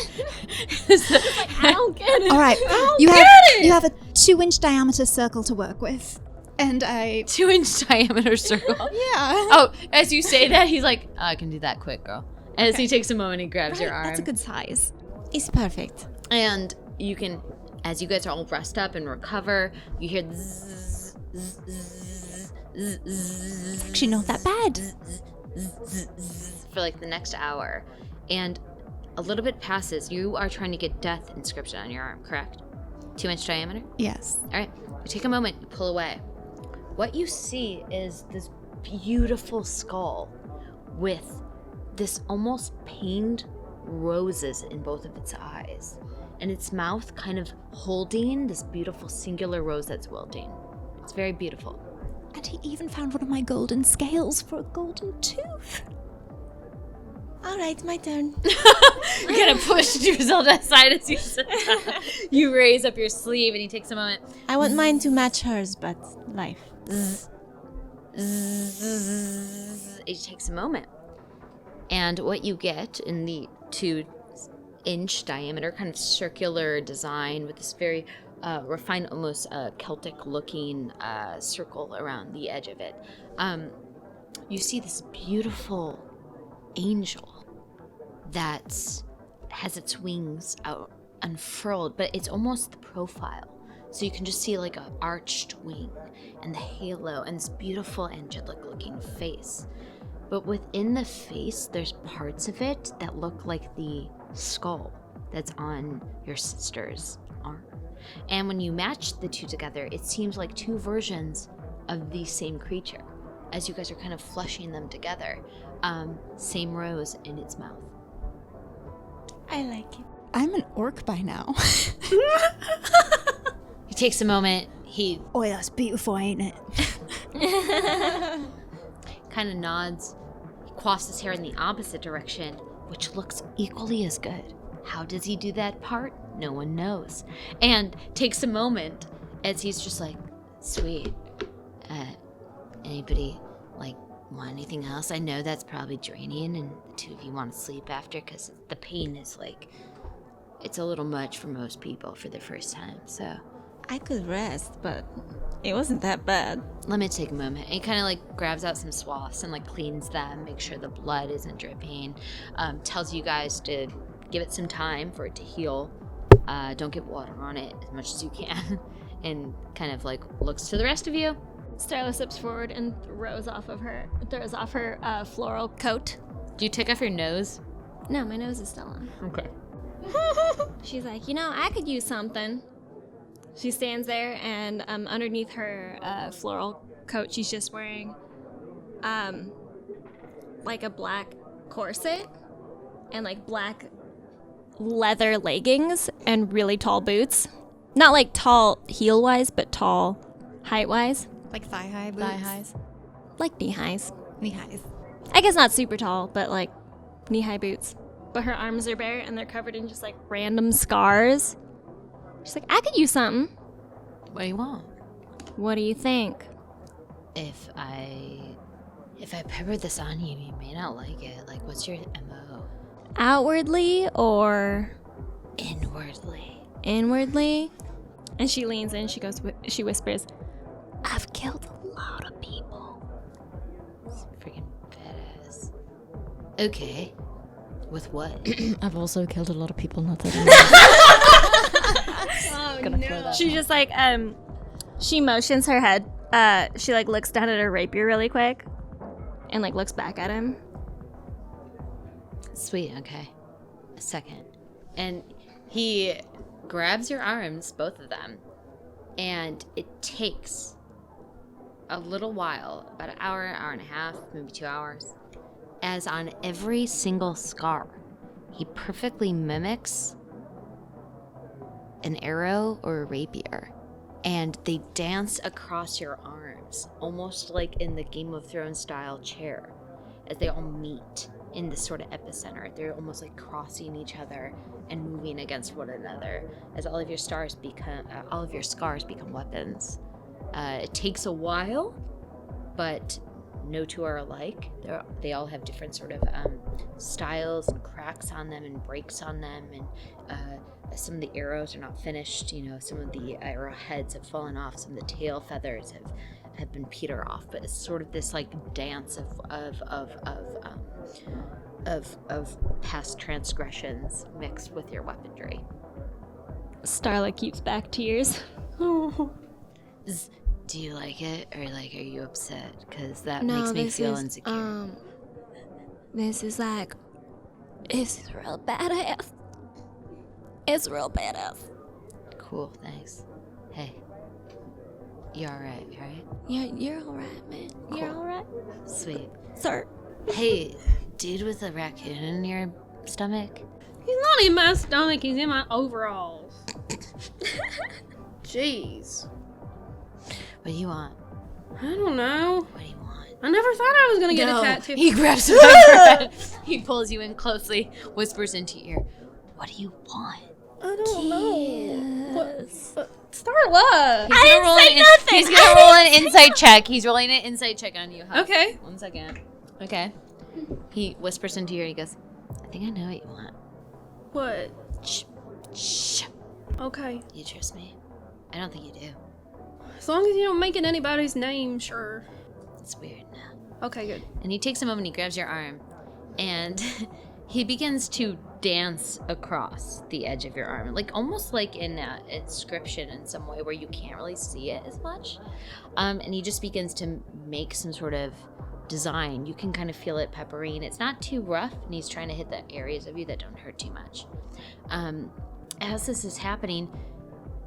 I don't get it. All right, you have a 2-inch diameter circle to work with, and I 2-inch diameter circle. Yeah. Oh, as you say that, he's like, I can do that quick, girl. As he takes a moment, he grabs your arm. That's a good size. It's perfect. And you can, as you guys are all rest up and recover, you hear zzz, zzz, zzz, zzz, zzz, It's actually not that bad. for like the next hour. And a little bit passes. You are trying to get death inscription on your arm, correct? 2-inch diameter? Yes. All right. You take a moment, you pull away. What you see is this beautiful skull with this almost pained roses in both of its eyes, and its mouth kind of holding this beautiful singular rose that's wilting. It's very beautiful. And he even found one of my golden scales for a golden tooth. All right, my turn. You're gonna push Druzilda aside as you raise up your sleeve, and he takes a moment. I want mine to match hers, but life. It takes a moment. And what you get in the 2-inch diameter, kind of circular design with this very refined, almost Celtic looking circle around the edge of it, you see this beautiful angel that has its wings out unfurled, but it's almost the profile. So you can just see like an arched wing and the halo and this beautiful angelic looking face. But within the face, there's parts of it that look like the skull that's on your sister's arm. And when you match the two together, it seems like two versions of the same creature. As you guys are kind of flushing them together, same rose in its mouth. I like it. I'm an orc by now. He takes a moment. He Oh, that's beautiful, ain't it? kind of nods. He quaffs his hair in the opposite direction, which looks equally as good. How does he do that part? No one knows. And takes a moment as he's just like, sweet. Anybody, like, want anything else? I know that's probably draining, and the two of you want to sleep after, because the pain is, like, it's a little much for most people for the first time, so. I could rest, but it wasn't that bad. Let me take a moment. And he kind of, like, grabs out some swaths and, like, cleans them, makes sure the blood isn't dripping, tells you guys to give it some time for it to heal. Don't get water on it as much as you can, and kind of, like, looks to the rest of you. Starla steps forward and throws off her floral coat. Do you take off your nose? No, my nose is still on. Okay. She's like, I could use something. She stands there, and underneath her floral coat, she's just wearing like a black corset and like black leather leggings and really tall boots. Not like tall heel-wise, but tall height-wise. Like thigh-high boots? Thigh-highs. Like knee-highs. Knee-highs. I guess not super tall, but like knee-high boots. But her arms are bare, and they're covered in just like random scars. She's like, I could use something. What do you want? What do you think? If I pepper this on you, you may not like it. Like, what's your MO? Outwardly or Inwardly. inwardly? And she leans in, she whispers, I've killed a lot of people. It's freaking badass. Okay. With what? I've also killed a lot of people, not that Oh no. She just like, she motions her head. She like looks down at her rapier really quick and like looks back at him. Sweet, okay. A second. And he grabs your arms, both of them, and it takes a little while, about an hour and a half, maybe 2 hours, as on every single scar, he perfectly mimics an arrow or a rapier. And they dance across your arms, almost like in the Game of Thrones style chair, as they all meet in this sort of epicenter. They're almost like crossing each other and moving against one another as all of your scars become weapons. It takes a while, but no two are alike. They all have different sort of styles and cracks on them and breaks on them, and some of the arrows are not finished. You know, some of the arrowheads have fallen off. Some of the tail feathers have been petered off. But it's sort of this like dance of past transgressions mixed with your weaponry. Starla keeps back tears. Do you like it, or like are you upset? Because that makes me feel insecure. This is like, it's real badass. It's real badass. Cool, thanks. Hey, you alright, right? Yeah, you're alright, man. Cool. You're alright. Sweet. Sir. Hey, dude with a raccoon in your stomach? He's not in my stomach, he's in my overalls. Jeez. What do you want? I don't know. What do you want? I never thought I was gonna get a tattoo. He grabs you by your head. He pulls you in closely, whispers into your ear. What do you want? I don't know. What? Starla! He's gonna roll an insight check. He's rolling an insight check on you. Huh? Okay. 1 second. Okay. He whispers into your ear. He goes, I think I know what you want. What? Shh. Okay. You trust me? I don't think you do. As long as you don't make it anybody's name, sure. It's weird now. Okay, good. And he takes a moment, he grabs your arm, and he begins to dance across the edge of your arm, like almost like in that inscription in some way where you can't really see it as much. And he just begins to make some sort of design. You can kind of feel it peppering. It's not too rough, and he's trying to hit the areas of you that don't hurt too much. As this is happening,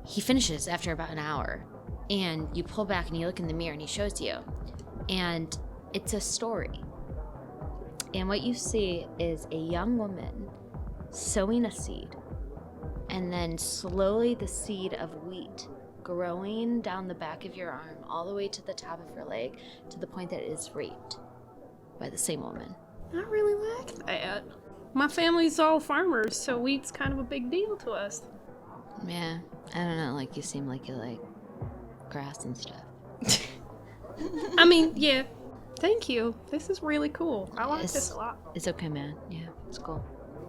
he finishes after about an hour, and you pull back and you look in the mirror and he shows you, and it's a story. And what you see is a young woman sowing a seed, and then slowly the seed of wheat growing down the back of your arm all the way to the top of your leg, to the point that it is raped by the same woman. I really like that. My family's all farmers, so wheat's kind of a big deal to us. Yeah, I don't know, like you seem like you like grass and stuff. I mean, yeah. Thank you. This is really cool. I like this a lot. It's okay, man. Yeah, it's cool.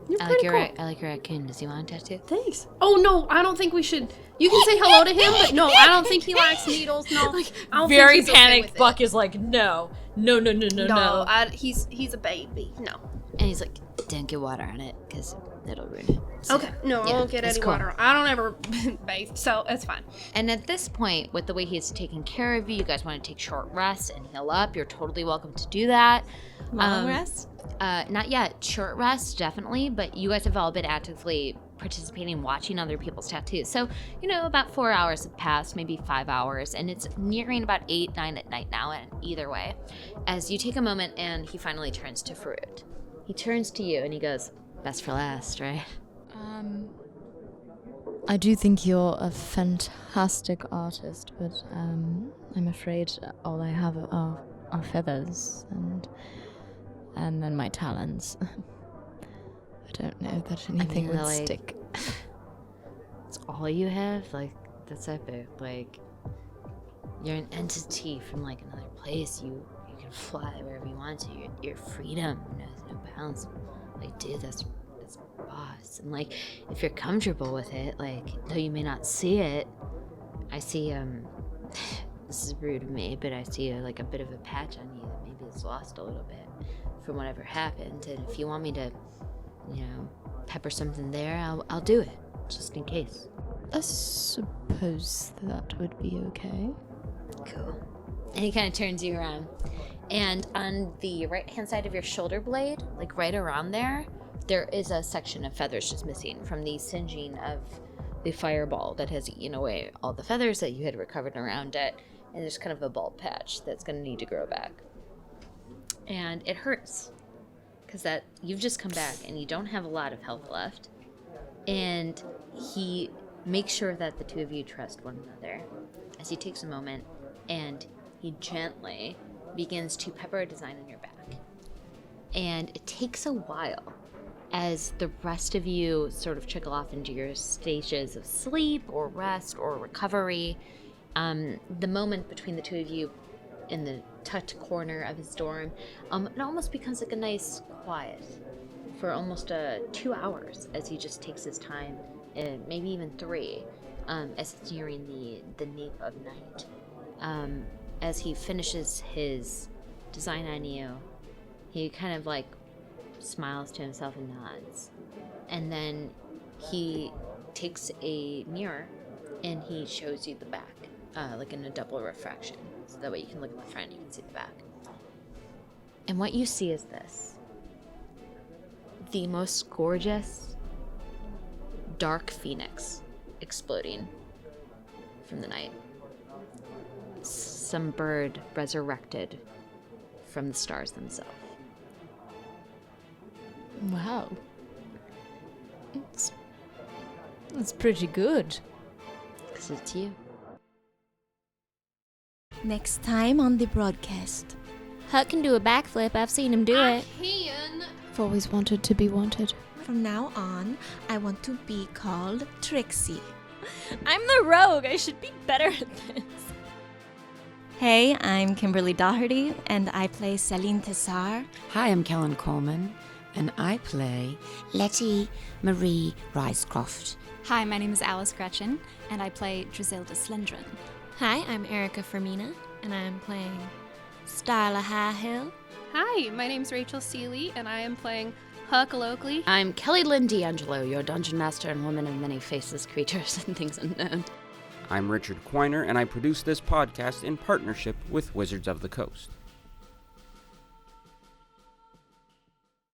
You're I pretty like cool. I like your raccoon. Does he want a tattoo? Thanks. Oh no, I don't think we should. You can say hello to him, but no, I don't think he likes needles. No, I don't Very think he's panicked. Okay Buck is like, no. He's a baby. No. And he's like, don't get water on it, because it'll ruin it. So, Okay. No, I yeah, won't get that's any cool. water. I don't ever bathe, so it's fine. And at this point, with the way he's taking care of you, you guys want to take short rests and heal up. You're totally welcome to do that. Long rest? Not yet. Short rest, definitely. But you guys have all been actively participating, watching other people's tattoos. So, about 4 hours have passed, maybe 5 hours. And it's nearing about 8, 9 at night now, and either way. As you take a moment, and he finally turns to Fruit. He turns to you, and he goes, best for last, right? I do think you're a fantastic artist, but I'm afraid all I have are feathers and then my talons. I don't know that anything would stick. It's all you have? Like, that's epic. Like, You're an entity from like another place. You can fly wherever you want to. Your freedom knows no bounds. Like, dude, that's boss. And like, if you're comfortable with it, like, though you may not see it, I see this is rude of me, but I see like a bit of a patch on you that maybe is lost a little bit from whatever happened. And if you want me to, pepper something there, I'll do it, just in case. I suppose that would be okay. Cool. And he kind of turns you around. And on the right-hand side of your shoulder blade, like right around there is a section of feathers just missing from the singeing of the fireball that has eaten away all the feathers that you had recovered around it. And there's kind of a bald patch that's going to need to grow back. And it hurts. Because you've just come back and you don't have a lot of health left. And he makes sure that the two of you trust one another as he takes a moment and he gently begins to pepper a design on your back. And it takes a while as the rest of you sort of trickle off into your stages of sleep or rest or recovery. The moment between the two of you in the tucked corner of his dorm, it almost becomes like a nice quiet for almost 2 hours as he just takes his time, maybe even 3, as it's nearing the nape of night. As he finishes his design on you, he kind of like smiles to himself and nods. And then he takes a mirror and he shows you the back, like in a double refraction. So that way you can look at the front and you can see the back. And what you see is this. The most gorgeous dark phoenix exploding from the night. Some bird resurrected from the stars themselves. Wow. It's pretty good. 'Cause it's you. Next time on the broadcast. Huck can do a backflip. I've seen him do it. I've always wanted to be wanted. From now on, I want to be called Trixie. I'm the rogue. I should be better at this. Hey, I'm Kimberly Daugherty, and I play Celine Tessar. Hi, I'm Kellen Coleman, and I play Letty Marie Ricecroft. Hi, my name is Alice Greczyn, and I play Druzilda Slinderon. Hi, I'm Erika Fermina, and I'm playing Starla Highhill. Hi, my name's Rachel Seeley, and I am playing Huck Lockley. I'm Kelly Lynn D'Angelo, your dungeon master and woman of many faceless creatures and things unknown. I'm Richard Quiner, and I produce this podcast in partnership with Wizards of the Coast.